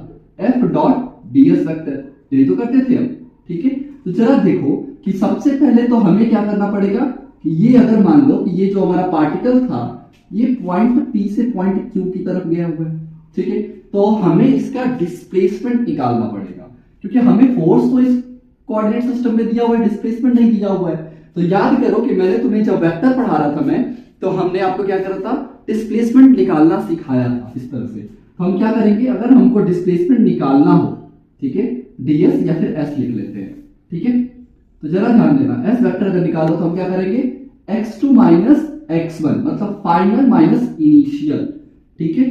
F डॉट ds वेक्टर, ये तो करते थे हम। ठीक है, तो जरा देखो कि सबसे पहले तो हमें क्या करना पड़ेगा कि ये अगर मान लो कि ये जो हमारा पार्टिकल था ये पॉइंट P से पॉइंट Q की तरफ गया हुआ है। ठीक है, तो हमें इसका डिस्प्लेसमेंट निकालना पड़ेगा, क्योंकि हमें फोर्स तो इस कोऑर्डिनेट सिस्टम में दिया हुआ है, डिस्प्लेसमेंट नहीं दिया हुआ है। तो याद करो कि मैंने तुम्हें जब वेक्टर पढ़ा रहा था मैं, तो हमने आपको क्या करा था, डिस्प्लेसमेंट निकालना सिखाया था इस तरह से। तो हम क्या करेंगे, अगर हमको डिस्प्लेसमेंट निकालना हो, ठीक है, ds या फिर s लिख लेते हैं। ठीक है, तो जरा ध्यान देना, s वेक्टर अगर निकालो तो हम क्या करेंगे, x2 माइनस x1, मतलब फाइनल माइनस इनिशियल। ठीक है,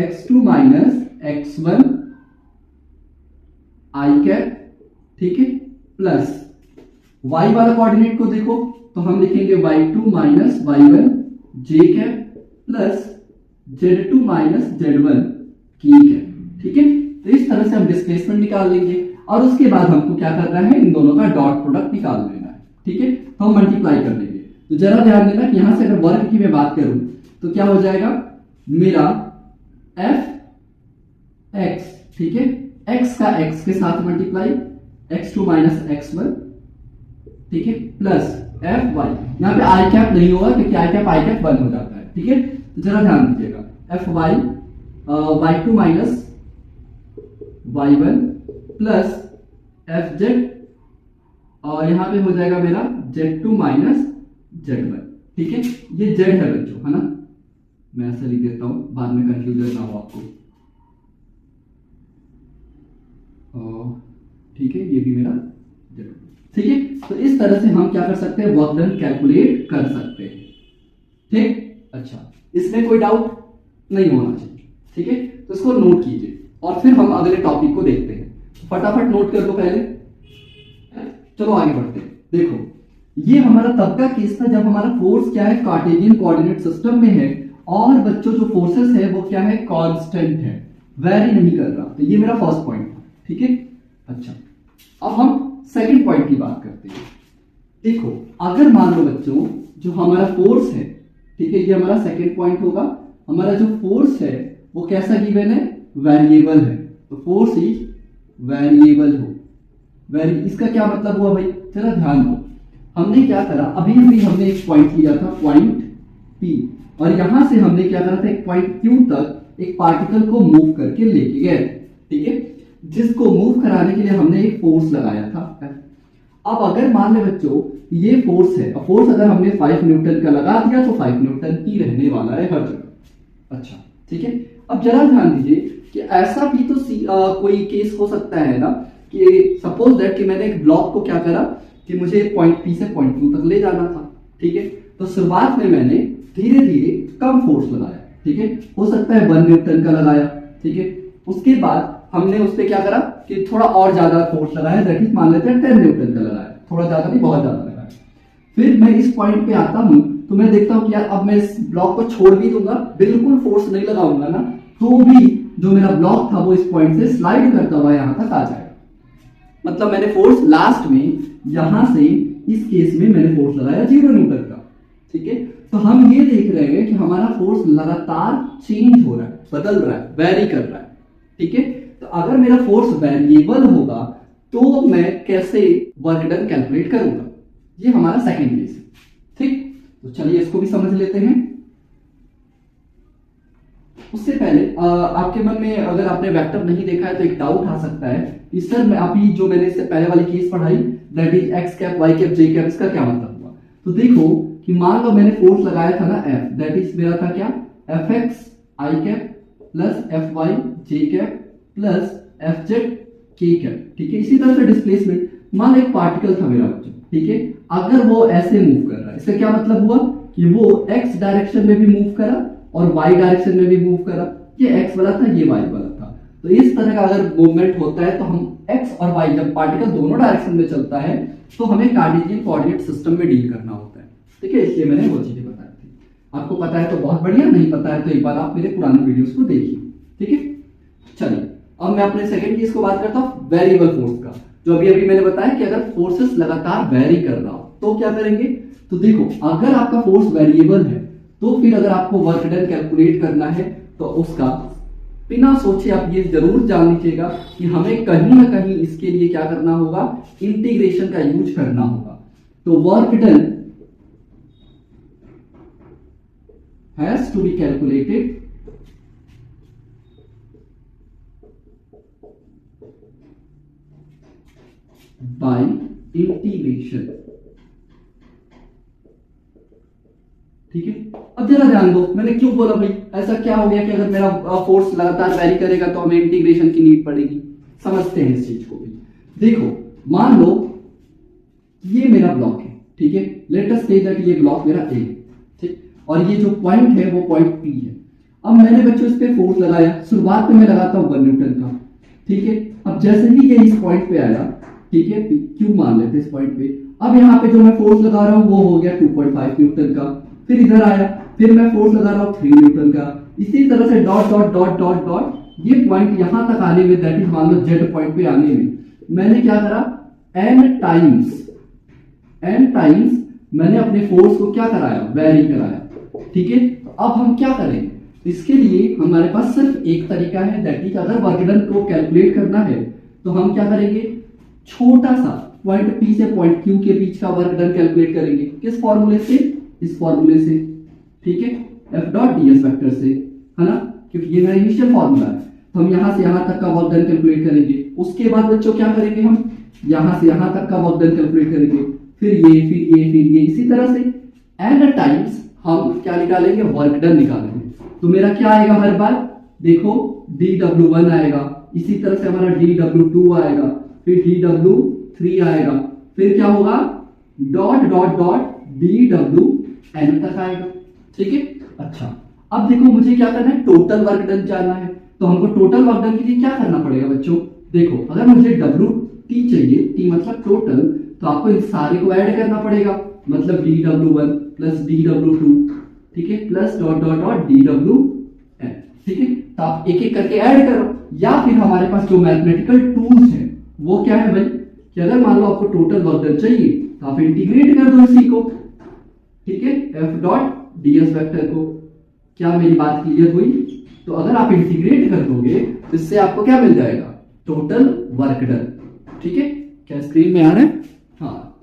x2 minus x1 i cap, ठीक है, प्लस y वाला कोऑर्डिनेट को देखो तो हम लिखेंगे y2 minus y1 j cap plus z2 minus z1 की कैप। ठीक है, तो इस तरह से हम डिस्प्लेसमेंट निकाल लेंगे और उसके बाद हमको क्या करना है, इन दोनों का डॉट प्रोडक्ट निकाल लेना है। ठीक है, तो हम मल्टीप्लाई कर लेंगे। तो जरा ध्यान देना कि यहां से अगर वर्ग की मैं बात करूं तो क्या हो जाएगा, मेरा f x, ठीक है, x का x के साथ मल्टीप्लाई, x2 माइनस x1, ठीक है, प्लस f y, यहां पे i कैप नहीं होगा क्योंकि i कैप 1 हो जाता है। ठीक है, तो जरा ध्यान दीजिएगा, f y y2 minus y1 plus F Z, और यहां पे हो जाएगा मेरा z2 माइनस z1। ठीक है, ये z है बच्चों, है ना, मैं ऐसा लिख देता हूं, बाद में कंफ्यूजन ना हो आपको। ठीक है, ये भी मेरा z। ठीक है, तो इस तरह से हम क्या कर सकते हैं, वर्क डन कैलकुलेट कर सकते हैं। ठीक, अच्छा, इसमें कोई डाउट नहीं होना चाहिए। ठीक है, तो इसको नोट कीजिए और फिर हम अगले टॉपिक को देखते हैं। फटाफट नोट कर लो पहले, चलो आगे बढ़ते हैं। देखो, ये हमारा तब का केस था जब हमारा फोर्स क्या है, कार्टेशियन कोऑर्डिनेट सिस्टम में है और बच्चों जो फोर्सेस है वो क्या है, कांस्टेंट है, वेरी नहीं कर रहा। तो ये मेरा फर्स्ट पॉइंट था। ठीक है, अच्छा, अब हम सेकंड पॉइंट की बात करते हैं। देखो, अगर मान लो बच्चों जो हमारा फोर्स है, ठीक है, ये हमारा सेकंड पॉइंट होगा, हमारा जो फोर्स है वो कैसा गिवन है, वेरिएबल है। तो फोर्स इज वेरिएबल हो, इसका क्या मतलब हुआ भाई, जरा ध्यान दो, हमने क्या करा, अभी भी हमने एक पॉइंट लिया था पॉइंट P, और यहां से हमने क्या करा था, एक पॉइंट Q तक एक पार्टिकल को मूव करके लेके गए। ठीक है, जिसको मूव कराने के लिए हमने एक फोर्स लगाया था। अब अगर मान ले बच्चों ये फोर्स है, फोर्स अगर हमने 5 न्यूटन का लगा दिया तो 5 न्यूटन ही रहने वाला है हर जगह। अच्छा, ठीक है, अब जरा ध्यान दीजिए कि ऐसा भी तो कोई केस हो सकता है ना कि सपोज दैट कि मैंने एक ब्लॉक को क्या करा कि मुझे पॉइंट पी से पॉइंट क्यू तक ले जाना था, ठीक है। तो शुरुआत में मैंने धीरे धीरे कम फोर्स लगाया, ठीक है, हो सकता है 1 न्यूटन का लगाया, ठीक है। उसके बाद हमने उस पर क्या करा कि थोड़ा और ज्यादा फोर्स लगाया, दैट इज मान लेते हैं 10 न्यूटन का लगाया, थोड़ा ज्यादा नहीं बहुत ज्यादा लगाया। फिर मैं इस पॉइंट पे आता हूं तो मैं देखता हूं कि यार अब मैं इस ब्लॉक को छोड़ भी दूंगा, बिल्कुल फोर्स नहीं लगाऊंगा ना, तो भी जो मेरा ब्लॉक था वो इस पॉइंट से स्लाइड करता हुआ यहां तक आ जाएगा। मतलब मैंने फोर्स लास्ट में यहां से इस केस में मैंने फोर्स लगाया 0 न्यूटन का, ठीक है। तो हम ये देख रहे हैं कि हमारा फोर्स लगातार चेंज हो रहा है, बदल रहा है, वेरी कर रहा है, ठीक है। तो अगर मेरा फोर्स वेरिएबल होगा तो मैं कैसे वर्क डन कैलकुलेट करूंगा, ये हमारा सेकंड केस है, ठीक। तो चलिए इसको भी समझ लेते हैं। उससे पहले आपके मन में अगर आपने वेक्टर नहीं देखा है तो एक डाउट आ सकता है कि सर मैं अभी जो मैंने इससे पहले वाली केस पढ़ाई that is X cap Y cap J cap, इसका क्या मतलब हुआ। तो देखो कि मान लो मैंने फोर्स लगाया था ना एफ, दैट इज मेरा था क्या एफ एक्स आई कैप प्लस एफ वाई जे कैप प्लस एफ जेड के कैप, ठीक है। इसी तरह से डिस्प्लेसमेंट, मान लो एक पार्टिकल था मेरा बच्चों, ठीक है, अगर वो ऐसे मूव कर रहा है, इसका क्या मतलब हुआ कि वो एक्स डायरेक्शन में भी मूव करा और वाई डायरेक्शन में भी मूव करा, ये एक्स वाला था ये वाई वाला था। तो इस तरह का अगर मूवमेंट होता है तो हम एक्स और वाई, जब पार्टिकल दोनों डायरेक्शन में चलता है तो हमें कार्टेशियन कोऑर्डिनेट सिस्टम में डील करना होता है, ठीक है। इसलिए मैंने वो चीजें बताई थी। आपको पता है तो बहुत बढ़िया, नहीं पता है तो एक बार आप मेरे पुराने वीडियोस को देखिए, ठीक है। चलिए अब मैं अपने सेकंड केस को बात करता हूँ वेरिएबल फोर्स का, जो अभी अभी मैंने बताया कि अगर फोर्सेस लगातार वेरी कर रहा हो तो क्या करेंगे। तो देखो अगर आपका फोर्स वेरिएबल है तो फिर अगर आपको वर्क डन कैलकुलेट करना है तो उसका बिना सोचे आप ये जरूर जान लीजिएगा कि हमें कहीं ना कहीं इसके लिए क्या करना होगा, इंटीग्रेशन का यूज करना होगा। तो work done has to be calculated by integration, ठीक है। अब जरा ध्यान दो, मैंने क्यों बोला भाई ऐसा क्या हो गया कि अगर मेरा फोर्स लगातार वेरी करेगा तो हमें इंटीग्रेशन की नीड पड़ेगी। समझते हैं इस चीज को भी। देखो मान लो ये मेरा ब्लॉक है, ठीक है, लेट अस से दैट ये ब्लॉक मेरा ए, ठीक, और ये जो पॉइंट है वो पॉइंट पी है। अब मैंने बच्चों इस पे फोर्स लगाया, शुरुआत में मैं लगाता हूं 1 न्यूटन का, ठीक है। अब जैसे ही ये इस पॉइंट पे आया, ठीक है, क्यू मान लेते इस पॉइंट पे, अब यहाँ पे जो मैं फोर्स लगा रहा हूं वो हो गया 2.5 न्यूटन का। फिर इधर आया, फिर मैं फोर्स लगा रहा हूं 3 न्यूटन का। इसी तरह से dot dot dot dot dot ये पॉइंट यहां तक आने में, दैट इज मान लो जेड पॉइंट पे आने में मैंने क्या करा, n टाइम्स मैंने अपने फोर्स को क्या कराया, वेरी कराया, ठीक है। तो अब हम क्या करें, इसके लिए हमारे पास सिर्फ एक तरीका है, दैट इज अगर वर्क डन को कैलकुलेट करना है तो हम क्या करेंगे, छोटा सा पॉइंट P से पॉइंट Q के बीच का वर्क डन कैलकुलेट करेंगे। किस फॉर्मूले से, इस फॉर्मूले से, ठीक है, F डॉट ds वेक्टर से, है ना, क्योंकि ये मेरा इनिशियल फॉर्मूला है। तो हम यहां से यहां तक का वर्क डन कैलकुलेट करेंगे। उसके बाद बच्चों क्या करेंगे, हम यहां से यहां तक का वर्क डन कैलकुलेट करेंगे, फिर ये फिर ये फिर ये, इसी तरह से n टाइम्स हम क्या निकालेंगे, वर्क डन निकालेंगे। तो मेरा क्या आएगा हर बार, देखो dw1 आएगा, इसी तरह से हमारा dw2 आएगा, फिर dw3 आएगा, फिर क्या होगा डॉट डॉट डॉट dwn तक आएगा, ठीक है। अच्छा अब देखो मुझे क्या करना है, टोटल वर्क डन जानना है। तो हमको टोटल वर्क डन के लिए क्या करना पड़ेगा बच्चों, देखो अगर मुझे wt चाहिए, t मतलब टोटल, तो आपको इन सारे को ऐड करना पड़ेगा, मतलब dw1 प्लस dw2, ठीक है, plus dot dot dot dwn, ठीक है। तो आप एक एक करके ऐड करो, या फिर हमारे पास जो मैथमेटिकल टूल्स हैं वो क्या है भाई, कि अगर मान लो आपको टोटल वर्क डन चाहिए तो आप इंटीग्रेट कर दो इसी को, ठीक है, f डॉट ds वेक्टर को। क्या मेरी बात क्लियर हुई। तो अगर आप इंटीग्रेट कर दोगे तो इससे आपको क्या मिल जाएगा, टोटल वर्क डन, ठीक है। क्या स्क्रीन में आ रहा है, हाँ,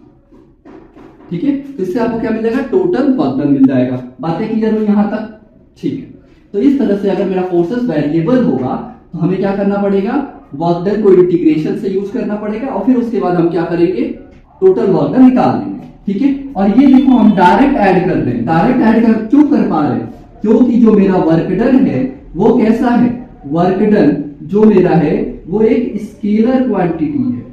ठीक है। तो इससे आपको क्या मिल जाएगा, टोटल वर्क डन मिल जाएगा। बातें क्लियर हुई यहां तक, ठीक है। तो इस तरह से अगर मेरा फोर्सेस वेरिएबल होगा तो हमें क्या करना पड़ेगा, वर्क डन को इंटीग्रेशन से यूज करना पड़ेगा, और फिर उसके बाद हम क्या करेंगे, टोटल वर्क डन निकाल लेंगे, ठीक है। और ये देखो हम डायरेक्ट ऐड कर रहे हैं, डायरेक्ट ऐड कर क्यों कर पा रहे हैं, क्योंकि जो मेरा वर्क डन है वो कैसा है, वर्क डन जो मेरा है वो एक स्केलर क्वांटिटी है,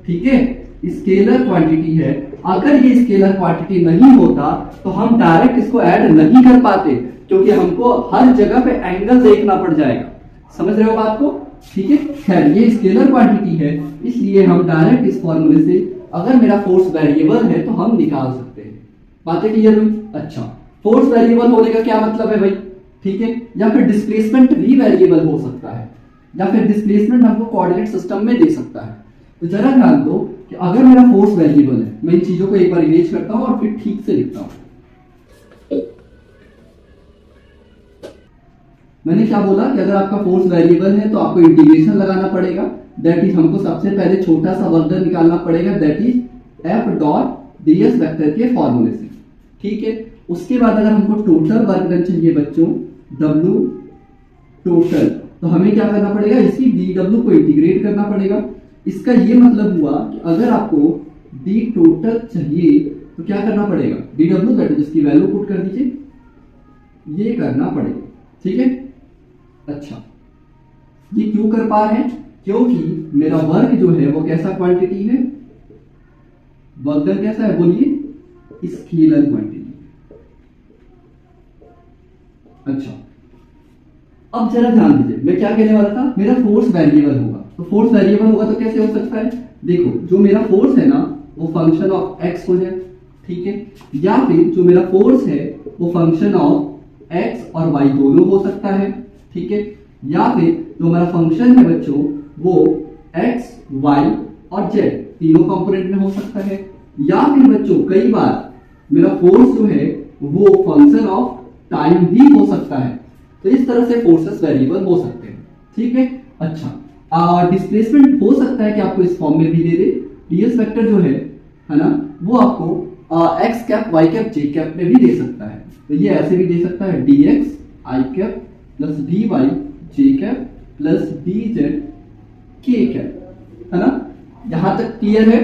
ठीक है, स्केलर क्वांटिटी है। अगर ये स्केलर क्वांटिटी नहीं होता तो हम डायरेक्ट इसको ऐड नहीं कर पाते, क्योंकि हमको हर जगह पे एंगल देखना पड़ जाएगा। समझ रहे हो बात को? ठीक है, खैर ये स्केलर क्वांटिटी है, इसलिए हम डायरेक्ट इस फॉर्मूले से अगर मेरा फोर्स वेरिएबल है तो हम निकाल सकते हैं। बातें क्लियर हुई? अच्छा, फोर्स वेरिएबल होने का क्या मतलब है भाई? ठीक है, या फिर डिस्प्लेसमेंट भी वेरिएबल हो सकता है, या फिर डिस्प्लेसमेंट हमको कोऑर्डिनेट सिस्टम में दे सकता है। तो जरा ध्यान दो कि अगर मेरा फोर्स वेरिएबल है, मैं इन चीजों को एक बार इमेज करता हूं और फिर ठीक से लिखता हूं। मैंने क्या बोला कि अगर आपका फोर्स वेरिएबल है तो आपको इंटीग्रेशन लगाना पड़ेगा, दैट इज हमको सबसे पहले छोटा सा वर्क डन निकालना पड़ेगा, that is F dot DS vector के फॉर्मूले से। ठीक है, उसके बाद अगर हमको टोटल वर्क डन चाहिए बच्चों, डब्ल्यू टोटल, तो हमें क्या करना पड़ेगा, इसी डी डब्ल्यू को इंटीग्रेट करना पड़ेगा। इसका ये मतलब हुआ कि अगर आपको डी टोटल चाहिए तो क्या करना पड़ेगा, डी डब्ल्यू दैट इज इसकी वैल्यू पुट कर दीजिए, ये करना पड़ेगा। ठीक है, अच्छा ये क्यों कर पा रहे हैं? क्योंकि मेरा वर्क जो है वो कैसा क्वांटिटी है, वर्क डन कैसा है बोलिए, स्केलर क्वांटिटी। अच्छा, अब जरा ध्यान दीजिए, मैं क्या कहने वाला था, मेरा फोर्स वेरिएबल होगा। तो फोर्स वेरिएबल होगा तो कैसे हो सकता है? देखो, जो मेरा फोर्स है ना वो फंक्शन ऑफ एक्स हो जाए, ठीक है, या फिर जो मेरा फोर्स है वो फंक्शन ऑफ एक्स और वाई दोनों हो सकता है, ठीक है, या फिर जो हमारा फंक्शन है बच्चों वो एक्स वाई और जेड तीनों कंपोनेंट में हो सकता है, या फिर बच्चों कई बार मेरा फोर्स जो है वो फंक्शन ऑफ टाइम भी हो सकता है। तो इस तरह से फोर्सेस वेरिएबल हो सकते हैं। ठीक है, अच्छा डिस्प्लेसमेंट हो सकता है कि आपको इस फॉर्म में भी दे दे, डीएस वेक्टर जो है ना, वो आपको x cap Y cap J cap में भी दे सकता है। तो ये ऐसे भी दे सकता है, डी एक्स आई कैप प्लस डी वाई जे कैप प्लस डी जेड के कैप, है ना? यहां तक क्लियर है?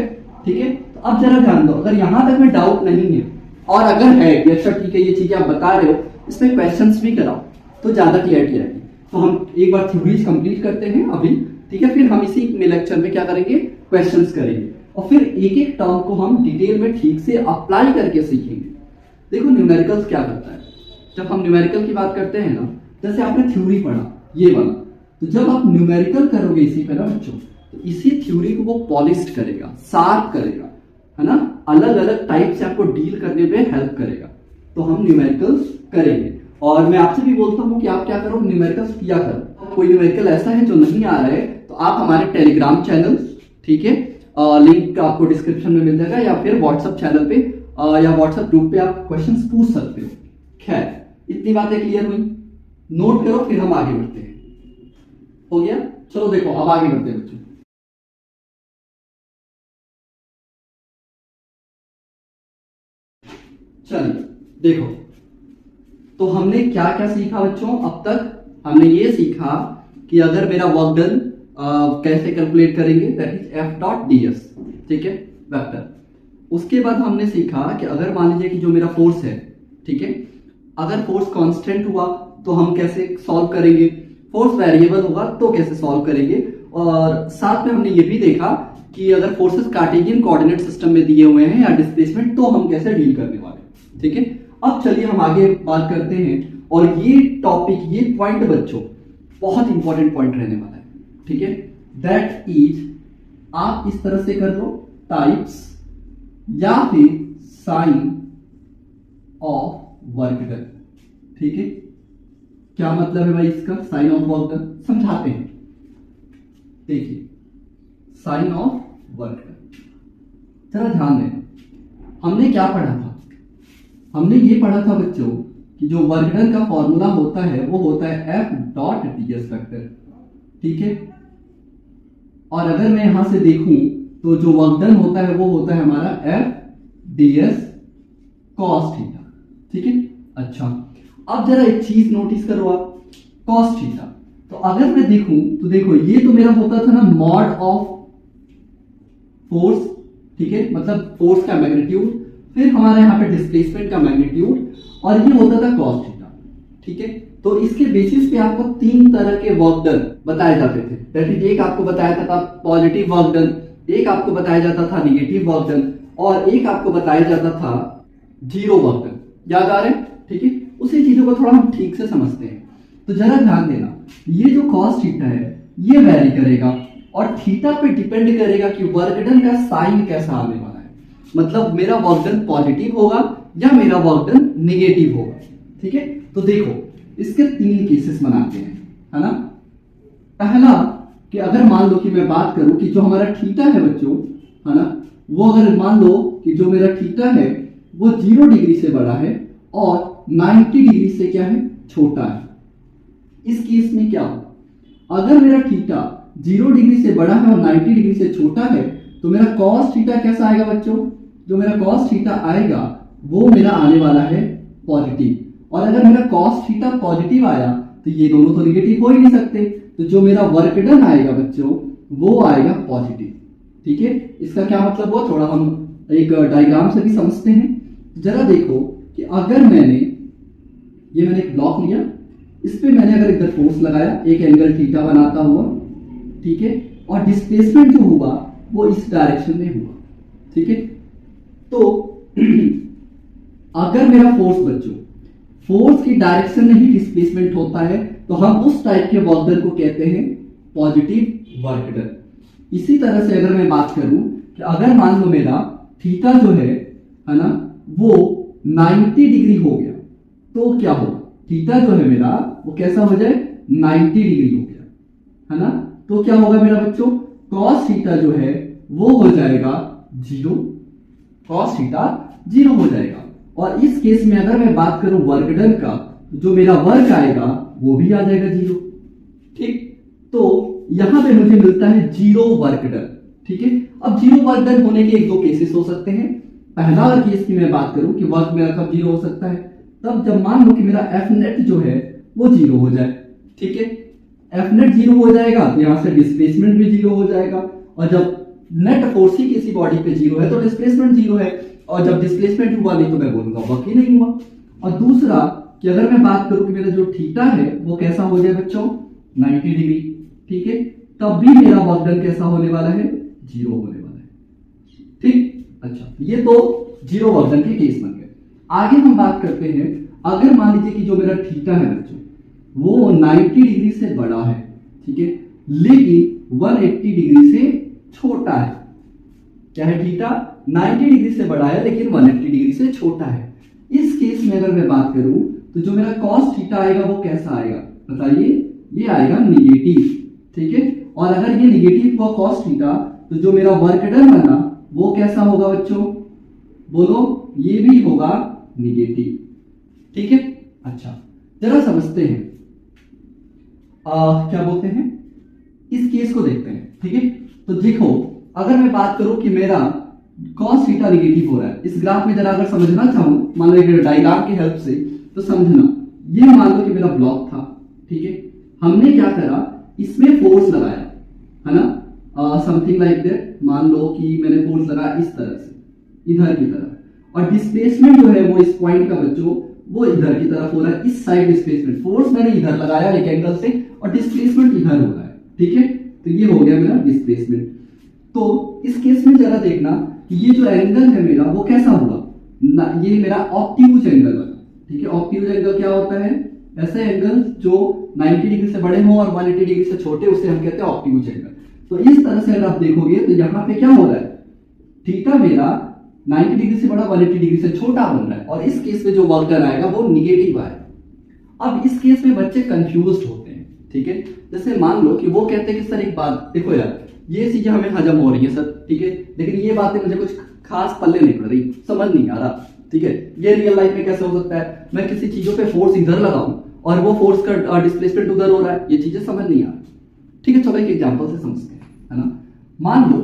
ठीक है, तो अब जरा ध्यान दो, अगर यहां तक में डाउट नहीं है और अगर है कि अच्छा ठीक है ये चीजें आप बता रहे हो, इसमें क्वेश्चंस भी कराओ तो ज्यादा क्लियरिटी आएगी। तो हम एक बार थ्योरीज कंप्लीट करते हैं अभी, ठीक है, फिर हम इसी में लेक्चर में क्या करेंगे, क्वेश्चंस करेंगे और फिर एक एक टर्म को हम डिटेल में ठीक से अप्लाई करके सीखेंगे। देखो न्यूमेरिकल्स क्या करता है, जब हम न्यूमेरिकल की बात करते हैं ना, जैसे आपने थ्योरी पढ़ा ये वाला, तो जब आप न्यूमेरिकल करोगे इसी पे ना बच्चों, तो इसी थ्योरी को वो पॉलिश करेगा, शार्प करेगा, है ना, अलग अलग टाइप से आपको डील करने में हेल्प करेगा। तो हम न्यूमेरिकल्स करेंगे और मैं आपसे भी बोलता हूं कि आप क्या करो, न्यूमेरिकल्स किया करो। कोई न्यूमेरिकल ऐसा है जो नहीं आ रहा है तो आप हमारे टेलीग्राम चैनल, ठीक है, लिंक आपको डिस्क्रिप्शन में मिल जाएगा, या फिर व्हाट्सएप चैनल पे या व्हाट्सएप ग्रुप पे आप क्वेश्चंस पूछ सकते हो। खैर इतनी बातें क्लियर हुई, नोट करो, फिर हम आगे बढ़ते हैं। हो गया? चलो देखो अब आगे बढ़ते हैं बच्चों। चलिए देखो, तो हमने क्या क्या सीखा बच्चों अब तक? हमने ये सीखा कि अगर मेरा वर्क डन कैसे कैलकुलेट करेंगे, that is F dot D S, ठीक है, वेक्टर। उसके बाद हमने सीखा कि अगर मान लीजिए कि जो मेरा फोर्स है, ठीक है, अगर फोर्स कांस्टेंट हुआ तो हम कैसे सॉल्व करेंगे, फोर्स वेरिएबल होगा तो कैसे सॉल्व करेंगे, और साथ में हमने ये भी देखा कि अगर फोर्सेस कार्टेशियन कोऑर्डिनेट सिस्टम में दिए हुए हैं या डिस्प्लेसमेंट, तो हम कैसे डील करने वाले हैं। ठीक है, अब चलिए हम आगे बात करते हैं, और ये टॉपिक, ये पॉइंट बच्चों बहुत इंपॉर्टेंट पॉइंट रहने वाला है। ठीक है, दैट इज, आप इस तरह से कर लो, टाइप्स या फिर साइन ऑफ वर्क डन। ठीक है, क्या मतलब है भाई इसका, साइन ऑफ वर्क डन समझाते हैं। देखिए, साइन ऑफ वर्क डन, जरा ध्यान दें, हमने क्या पढ़ा था, हमने ये पढ़ा था बच्चों कि जो वर्क डन का फॉर्मूला होता है वो होता है एफ डॉट डीएस वेक्टर। ठीक है, और अगर मैं यहां से देखूं तो जो वर्क डन होता है वो होता है हमारा एफ डीएस कॉस थीटा। ठीक है, अच्छा अब जरा एक चीज नोटिस करो आप, कॉस थीटा, तो अगर मैं देखूं तो देखो ये तो मेरा होता था ना मॉड ऑफ फोर्स, ठीक है, मतलब फोर्स का मैग्नीट्यूड, फिर हमारे यहाँ पे डिस्प्लेसमेंट का मैग्नीट्यूड, और ये होता था कॉस थीटा। ठीक है, तो इसके बेसिस पे आपको 3 तरह के वर्क डन बताए जाते थे। दैट इज, एक आपको बताया था पॉजिटिव वर्क डन, एक आपको बताया जाता था निगेटिव वर्क डन और एक आपको बताया जाता था जीरो वर्क डन। याद आ रहे हैं? ठीक है, उसी चीजों को थोड़ा हम ठीक से समझते हैं। तो जरा ध्यान देना, ये जो कॉस थीटा है ये वैरी करेगा और थीटा पे डिपेंड करेगा कि वर्क डन का साइन कैसा आने वाला है। मतलब मेरा वर्क डन पॉजिटिव होगा या मेरा वर्क डन नेगेटिव होगा। ठीक है, तो देखो इसके 3 केसेस बनाते हैं, है ना। पहला कि अगर मान लो कि मैं बात करूं कि जो हमारा थीटा है बच्चों, है ना, वो अगर मान लो कि जो मेरा थीटा है वो 0 डिग्री से बड़ा है और 90 डिग्री से क्या है, छोटा है। इस केस में क्या हो, अगर मेरा थीटा 0 डिग्री से बड़ा है और 90 डिग्री से छोटा है तो मेरा कॉस थीटा कैसा आएगा बच्चों? जो मेरा कॉस थीटा आएगा वो मेरा आने वाला है पॉजिटिव। और अगर मेरा कॉस थीटा पॉजिटिव आया तो ये दोनों तो निगेटिव हो ही नहीं सकते, तो जो मेरा वर्क डन आएगा बच्चों वो आएगा पॉजिटिव। ठीक है, इसका क्या मतलब हुआ, थोड़ा हम एक डायग्राम से भी समझते हैं। जरा देखो कि अगर मैंने एक ब्लॉक लिया, इस पे मैंने अगर इधर फोर्स लगाया, एक एंगल थीटा बनाता हुआ, ठीक है, और डिस्प्लेसमेंट जो हुआ वो इस डायरेक्शन में हुआ। ठीक है, तो अगर मेरा फोर्स बच्चों फोर्स की डायरेक्शन में ही डिस्प्लेसमेंट होता है तो हम उस टाइप के वर्क डन को कहते हैं पॉजिटिव वर्क डन। इसी तरह से अगर मैं बात करूं कि अगर मान लो मेरा थीटा जो है ना, वो 90 डिग्री हो गया तो क्या होगा, थीटा जो है मेरा वो कैसा हो जाए, 90 डिग्री हो गया, है ना। तो क्या होगा मेरा बच्चों, कॉस थीटा जो है वो हो जाएगा 0, कॉस थीटा 0 हो जाएगा। और इस केस में अगर मैं बात करूं वर्क डन का, जो मेरा वर्क आएगा वो भी आ जाएगा 0। ठीक, तो यहां पे मुझे मिलता है 0 वर्क डन। ठीक है, अब 0 वर्क डन होने के 1-2 केसेस हो सकते हैं। पहला केस की मैं बात करूं कि वर्क मेरा कब 0 हो सकता है, तब जब मान लो कि मेरा एफ नेट जो है वो 0 हो जाए। ठीक है, एफ नेट 0 हो जाएगा तो यहां से डिस्प्लेसमेंट भी 0 हो जाएगा, और जब नेट फोर्स ही किसी बॉडी पे 0 है तो डिस्प्लेसमेंट 0 है, और जब डिस्प्लेसमेंट हुआ नहीं तो मैं बोलूंगा वर्क ही नहीं हुआ। और दूसरा कि अगर मैं बात करूं कि मेरा जो थीटा है वो कैसा हो जाए बच्चों, 90 डिग्री, ठीक है, तब भी मेरा वर्क डन कैसा होने वाला है, 0 होने वाला है। ठीक, अच्छा, ये तो 0 वर्क डन के केस बन गए। आगे हम बात करते हैं, अगर मान लीजिए कि जो मेरा थीटा है बच्चों वो 90 डिग्री से बड़ा है, ठीक है, लेकिन 180 डिग्री से छोटा है। क्या है, थीटा 90 डिग्री से बड़ा है लेकिन 180 डिग्री से छोटा है। इस केस में अगर मैं बात करूं तो जो मेरा कॉस थीटा आएगा वो कैसा आएगा बताइए, ये आएगा निगेटिव। ठीक है, और अगर ये निगेटिव हुआ कॉस थीटा तो जो मेरा वर्क डन बना वो कैसा होगा बच्चों, बोलो, ये भी होगा निगेटिव। ठीक है, अच्छा, जरा समझते हैं क्या बोलते हैं, इस केस को देखते हैं। ठीक है, तो देखो अगर मैं बात करूं कि मेरा cos थीटा निगेटिव हो रहा है, इस ग्राफ में जरा अगर समझना चाहूं, मान लो एक डायग्राम की हेल्प से, तो समझना, ये मान लो कि मेरा ब्लॉक था, ठीक है, हमने क्या करा, इसमें फोर्स लगाया, है ना, समथिंग लाइक दैट, मान लो कि मैंने फोर्स लगाया इस तरह से इधर की तरफ, और डिस्प्लेसमेंट जो है वो इस पॉइंट का बच्चों वो इधर की तरफ हो रहा है, इस साइड डिस्प्लेसमेंट, फोर्स मैंने इधर लगाया एक एंगल से और डिस्प्लेसमेंट इधर हो रहा है। ठीक है, तो ये हो गया मेरा डिस्प्लेसमेंट। तो इस केस में जरा देखना कि ये जो एंगल है मेरा वो कैसा हुआ ना, ये मेरा ऑब्ट्यूज एंगल बना। ठीक है, ऑब्ट्यूज एंगल क्या होता है, ऐसे एंगल जो 90 डिग्री से बड़े हो और 180 डिग्री से छोटे, उसे हम कहते हैं ऑब्ट्यूज एंगल। तो इस तरह से अगर आप देखोगे तो यहाँ पे क्या हो रहा है, थीटा मेरा 90 डिग्री से बड़ा 180 डिग्री से छोटा बन रहा है, और इस केस में जो वर्क डन आएगा वो निगेटिव आएगा। अब इस केस में बच्चे कंफ्यूज्ड होते हैं। ठीक है, जैसे मान लो कि वो कहते हैं कि सर एक बात देखो यार, ये चीजें हमें हजम हो रही है सर, ठीक है, लेकिन ये बातें मुझे कुछ खास पल्ले नहीं पड़ रही, समझ नहीं आ रहा। ठीक है, ये रियल लाइफ में कैसे हो सकता है, मैं किसी चीजों पे फोर्स इधर लगाऊं और वो फोर्स का डिस्प्लेसमेंट उधर हो रहा है, ये चीजें समझ नहीं आ रही। ठीक है, चलो एक एग्जांपल से समझते हैं, है ना। मान लो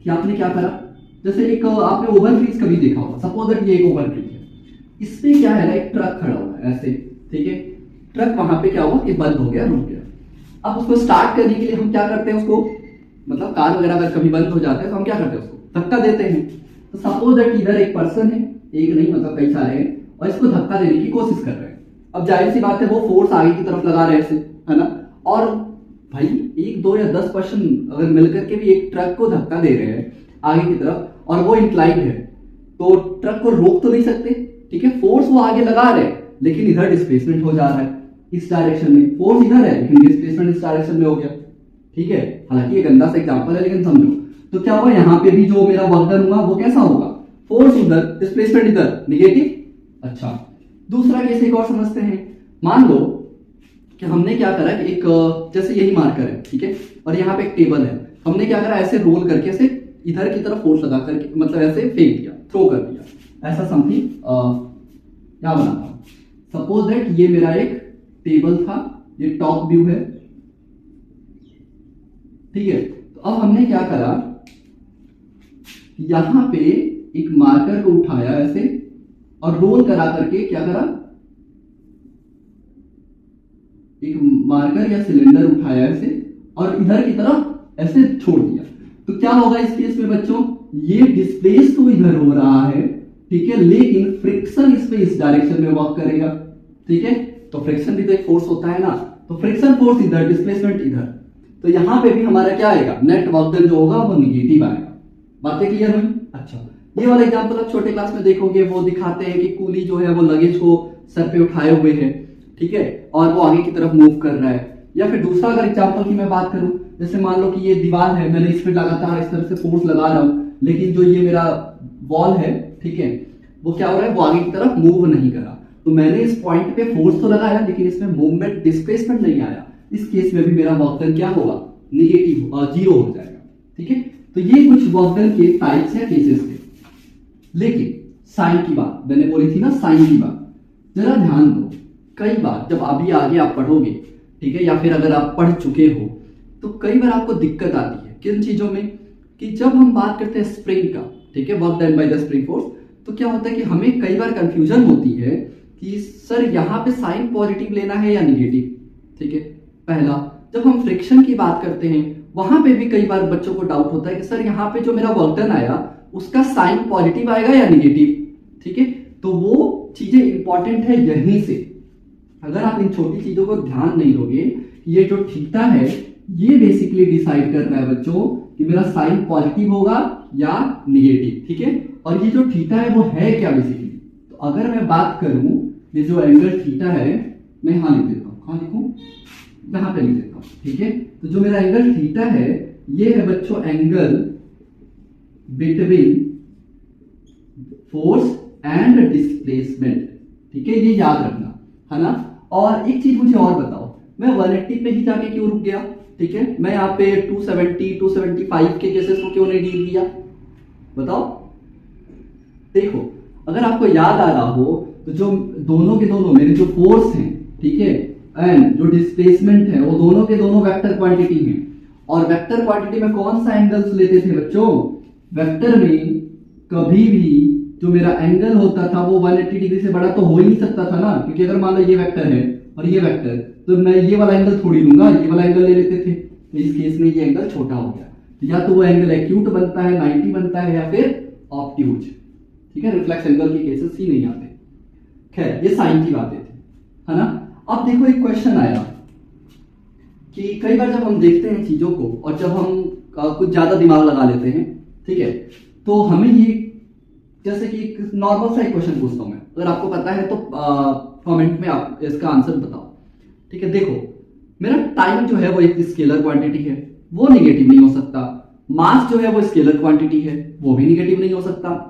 कि आपने क्या करा, जैसे एक आपने ओवरब्रिज कभी देखा होगा, सपोज दैट ये एक ओवरब्रिज है, इस पे क्या है ना, एक ट्रक खड़ा हुआ है ऐसे। ठीक है, ट्रक वहां पे क्या हुआ कि बंद हो गया, रुक गया। अब उसको स्टार्ट करने के लिए हम क्या करते हैं, उसको मतलब कार वगैरह अगर कभी बंद हो जाता है तो हम क्या करते हैं, उसको धक्का देते हैं। तो सपोज दैट इधर एक पर्सन है, एक नहीं मतलब कई सारे हैं, और इसको धक्का देने की कोशिश कर रहे हैं। अब जाहिर सी बात है वो फोर्स आगे की तरफ लगा रहे हैं, है ना, और भाई 1, 2 या 10% अगर मिलकर के भी एक ट्रक को धक्का दे रहे हैं आगे की तरफ और वो इंक्लाइंड है, तो ट्रक को रोक तो नहीं सकते, ठीक है, फोर्स वो आगे लगा रहे हैं, लेकिन इधर डिस्प्लेसमेंट हो जा रहा है इस डायरेक्शन में, फोर्स इधर है लेकिन डिस्प्लेसमेंट इस डायरेक्शन में हो गया, ठीक है। हालांकि ये गंदा सा एग्जांपल है लेकिन समझो। तो क्या हुआ, यहाँ पे भी जो मेरा वर्क डन हुआ वो कैसा होगा, फोर्स उधर डिस्प्लेसमेंट इधर, निगेटिव। अच्छा, दूसरा केस एक और समझते हैं। मान लो कि हमने क्या करा कि एक जैसे यही मार्कर है, ठीक है, और यहाँ पे एक टेबल है, हमने क्या करा, ऐसे रोल करके ऐसे इधर की तरफ फोर्स लगा करके मतलब ऐसे फेंक दिया, थ्रो कर दिया, ऐसा समथिंग क्या बनाता हूं। सपोज दैट ये मेरा एक टेबल था, ये टॉप व्यू है, ठीक है। तो अब हमने क्या करा, यहां पे एक मार्कर को उठाया ऐसे और रोल करा करके क्या करा, एक मार्कर या सिलेंडर उठाया ऐसे और इधर की तरफ ऐसे छोड़ दिया। तो क्या होगा इस केस में बच्चों, ये डिस्प्लेस तो इधर हो रहा है, ठीक है, लेकिन फ्रिक्शन इस पे इस डायरेक्शन में वर्क करेगा, ठीक है। तो फ्रिक्शन भी तो एक फोर्स होता है ना, तो फ्रिक्शन फोर्स इधर, डिस्प्लेसमेंट इधर, तो यहां पे भी हमारा क्या आएगा, नेट वर्क डन जो होगा वो निगेटिव आएगा। बातें क्लियर हुई। अच्छा, ये वाला एग्जांपल आप छोटे क्लास में देखोगे, वो दिखाते हैं कि कूली जो है वो लगेज को सर पे उठाए हुए है, ठीक है, और वो आगे की तरफ मूव कर रहा है। या फिर दूसरा अगर एग्जांपल की मैं बात करूं, जैसे मान लो कि ये दीवार है, मैंने इस पे लगातार इस तरह से फोर्स लगा रहा हूं, लेकिन जो ये मेरा वॉल है, ठीक है, वो क्या हो रहा है, वो आगे की तरफ मूव नहीं करा। तो मैंने इस पॉइंट पे फोर्स तो लगाया लेकिन इसमें मूवमेंट, डिस्प्लेसमेंट नहीं आया। इस केस में भी मेरा वर्क डन क्या होगा, निगेटिव और जीरो हो जाएगा, ठीक है। तो ये कुछ वर्क डन के टाइप्स या केसेस थे। लेकिन साइन की बात मैंने बोली थी ना, साइन की बात जरा ध्यान दो। कई बार जब अभी आगे आप पढ़ोगे, ठीक है, या फिर अगर आप पढ़ चुके हो, तो कई बार आपको दिक्कत आती है किन चीजों में, कि जब हम बात करते हैं स्प्रिंग का, ठीक है, work done by the spring force, तो क्या होता है कि हमें कई बार कंफ्यूजन होती है कि सर यहाँ पे साइन पॉजिटिव लेना है या निगेटिव, ठीक है। पहला, जब हम फ्रिक्शन की बात करते हैं वहां पे भी कई बार बच्चों को डाउट होता है कि सर यहाँ पे जो मेरा वर्क डन आया उसका साइन पॉजिटिव आएगा या निगेटिव, ठीक है। तो वो चीजें इंपॉर्टेंट है यहीं से। अगर आप इन छोटी चीजों को ध्यान नहीं दोगे, ये जो थीटा है ये बेसिकली डिसाइड कर रहा है बच्चों कि मेरा साइन पॉजिटिव होगा या निगेटिव, ठीक है। और ये जो थीटा है वो है क्या बेसिकली, तो अगर मैं बात करूं, ये जो एंगल थीटा है, मैं यहां लिख देता हूं, कहां लिखूं, यहां पे लिख देता हूं, ठीक है। तो जो मेरा एंगल थीटा है ये है बच्चों angle between force and displacement, ठीक है, ये याद रखना है ना। और एक चीज मुझे और बताओ, मैं 180 पे ही जाके क्यों रुक गया, ठीक है, मैं यहाँ पे 270, 275 के केसेस को क्यों नहीं डील किया, बताओ। देखो, अगर आपको याद आ रहा हो तो जो दोनों के दोनों मेरे जो फोर्स हैं, ठीक है, एंड जो डिस्प्लेसमेंट है, वो दोनों के दोनों वेक्टर क्वांटिटी हैं। और वेक्टर क्वांटिटी में कौन सा एंगल्स लेते थे बच्चों, वेक्टर में कभी भी जो मेरा एंगल होता था वो 180 डिग्री से बड़ा तो हो ही नहीं सकता था ना, क्योंकि अगर मान लो ये वेक्टर है और ये वेक्टर, तो मैं ये वाला एंगल थोड़ी लूंगा, ये वाला एंगल ले लेते थे। तो इस केस में ये एंगल छोटा हो गया, तो या तो वो एंगल एक्यूट बनता है, 90 बनता है, या फिर ऑब्ट्यूज, ठीक है, रिफ्लेक्स एंगल के केसेस ही नहीं आते। खैर, ये साइन की बातें थी, है ना। अब देखो एक क्वेश्चन आया कि कई बार जब हम देखते हैं चीजों को और जब हम कुछ ज्यादा दिमाग लगा लेते हैं, ठीक है, तो हमें ये जैसे कि एक नॉर्मल सा एक क्वेश्चन पूछता हूं मैं, अगर आपको पता है तो कमेंट में आप इसका आंसर बताओ, ठीक है। देखो, मेरा टाइम जो है वो एक स्केलर क्वांटिटी है, वो निगेटिव नहीं हो सकता। मास जो है वो स्केलर क्वांटिटी है, वो भी निगेटिव नहीं हो सकता।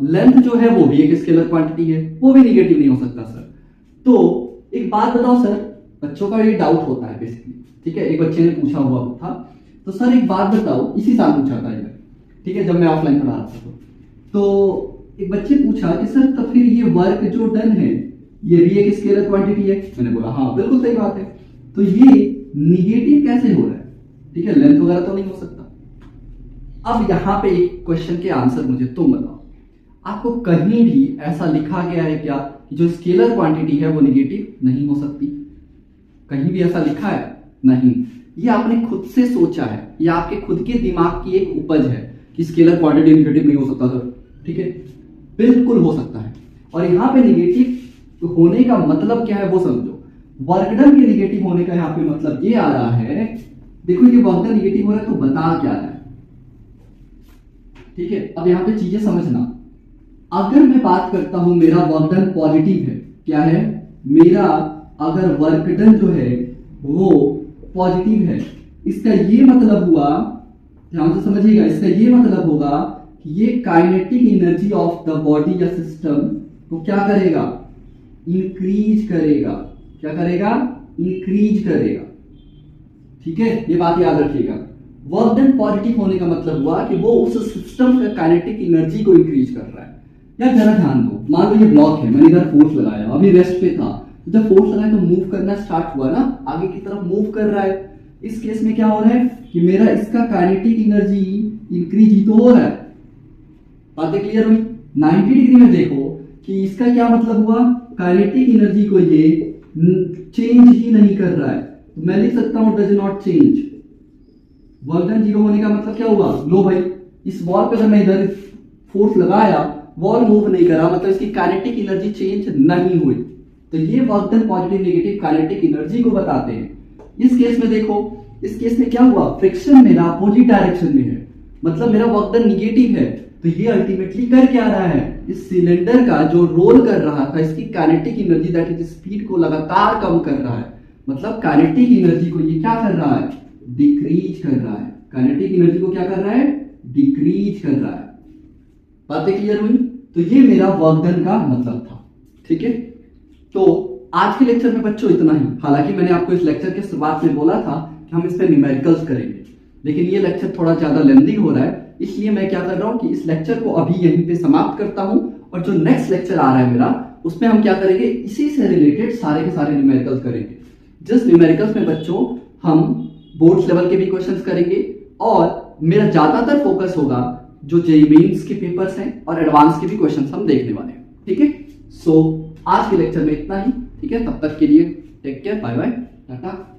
लेंथ जो है वो भी एक स्केलर क्वांटिटी है, वो भी निगेटिव नहीं हो सकता सर। तो एक बात बताओ सर, बच्चों का ये डाउट होता है बेसिकली, ठीक है, एक बच्चे ने पूछा हुआ था, तो सर एक बात बताओ, इसी साल पूछा था ये, ठीक है, जब मैं ऑफलाइन पढ़ा रहा था। तो एक बच्चे पूछा कि सर तो फिर ये वर्क जो डन है ये भी एक स्केलर क्वांटिटी है। मैंने बोला हाँ बिल्कुल सही बात है, तो ये निगेटिव कैसे हो रहा है, ठीक है, लेंथ वगैरह तो नहीं हो सकता। अब यहां पे एक क्वेश्चन के आंसर मुझे तुम बताओ, आपको कहीं भी ऐसा लिखा गया है क्या कि जो स्केलर क्वांटिटी है वो निगेटिव नहीं हो सकती? कहीं भी ऐसा लिखा है? नहीं, ये आपने खुद से सोचा है, ये आपके खुद के दिमाग की एक उपज है कि स्केलर क्वांटिटी निगेटिव नहीं हो सकता सर, ठीक है, बिल्कुल हो सकता है। और यहाँ पे निगेटिव होने का मतलब क्या है वो समझो। वर्क डन के निगेटिव होने का यहाँ पे मतलब ये आ रहा है, देखो ये वर्क डन निगेटिव हो रहा है तो बता क्या रहा है, ठीक है। अब यहाँ पे चीजें समझना, अगर मैं बात करता हूं मेरा वर्क डन पॉजिटिव है, क्या है मेरा, अगर वर्क डन जो है वो पॉजिटिव है, इसका ये मतलब हुआ, ध्यान से समझिएगा, इसका ये मतलब होगा कि ये kinetic energy of the body या सिस्टम को क्या करेगा, इंक्रीज करेगा, क्या करेगा, इंक्रीज करेगा, ठीक है। ये बात याद रखिएगा, वर्क डन पॉजिटिव होने का मतलब हुआ कि वो उस सिस्टम का काइनेटिक एनर्जी को इंक्रीज कर रहा है। यार जरा ध्यान दो, मान लो ये ब्लॉक है, मैंने इधर फोर्स लगाया, अभी रेस्ट पे था, तो जब फोर्स लगाया तो मूव करना स्टार्ट हुआ ना, आगे की तरफ मूव कर रहा है। इस केस में क्या हो रहा है कि मेरा इसका काइनेटिक एनर्जी इंक्रीज ही तो हो रहा है। बातें क्लियर हुई? 90 डिग्री में देखो कि इसका क्या मतलब हुआ, काइनेटिक एनर्जी को ये चेंज ही नहीं कर रहा है, तो मैं लिख सकता हूं does not change. Work done 0 होने का मतलब क्या हुआ, लो भाई इस वॉल पे अगर मैं इधर फोर्स लगाया, वॉल मूव नहीं करा, मतलब इसकी काइनेटिक एनर्जी चेंज नहीं हुई, तो ये work done positive negative kinetic energy को बताते हैं। इस केस में देखो, इस केस में क्या हुआ, फ्रिक्शन मेरा अपोजिट डायरेक्शन में है, मतलब मेरा वर्क डन निगेटिव है, तो ये अल्टीमेटली कर क्या रहा है, इस सिलेंडर का जो रोल कर रहा था, इसकी kinetic energy that is speed को लगातार कम कर रहा है, मतलब काइनेटिक एनर्जी को ये क्या कर रहा है, डिक्रीज कर रहा है। काइनेटिक एनर्जी को क्या कर रहा है, डिक्रीज कर रहा है। बातें क्लियर हुई? तो ये मेरा वर्क डन का मतलब था, ठीक है। तो आज के लेक्चर में बच्चों इतना ही, हालांकि मैंने आपको इस लेक्चर के शुरुआत में बोला था कि हम इस पे न्यूमेरिकल्स करेंगे, लेकिन ये लेक्चर थोड़ा ज्यादा लेंथी हो रहा है, इसलिए मैं क्या कर रहा हूं कि इस लेक्चर को अभी यहीं पे समाप्त करता हूं, और जो नेक्स्ट लेक्चर आ रहा है मेरा, उसमें हम क्या करेंगे, इसी से रिलेटेड सारे के सारे न्यूमेरिकल्स करेंगे। जस्ट न्यूमेरिकल्स में बच्चों हम बोर्ड्स लेवल के भी क्वेश्चंस करेंगे, और मेरा ज्यादातर फोकस होगा जो जेईई मेंस के पेपर्स हैं और एडवांस के भी क्वेश्चंस हम देखने वाले हैं, ठीक है। सो आज के लेक्चर में इतना ही, ठीक है। तब तक के लिए take care, bye bye, Tata.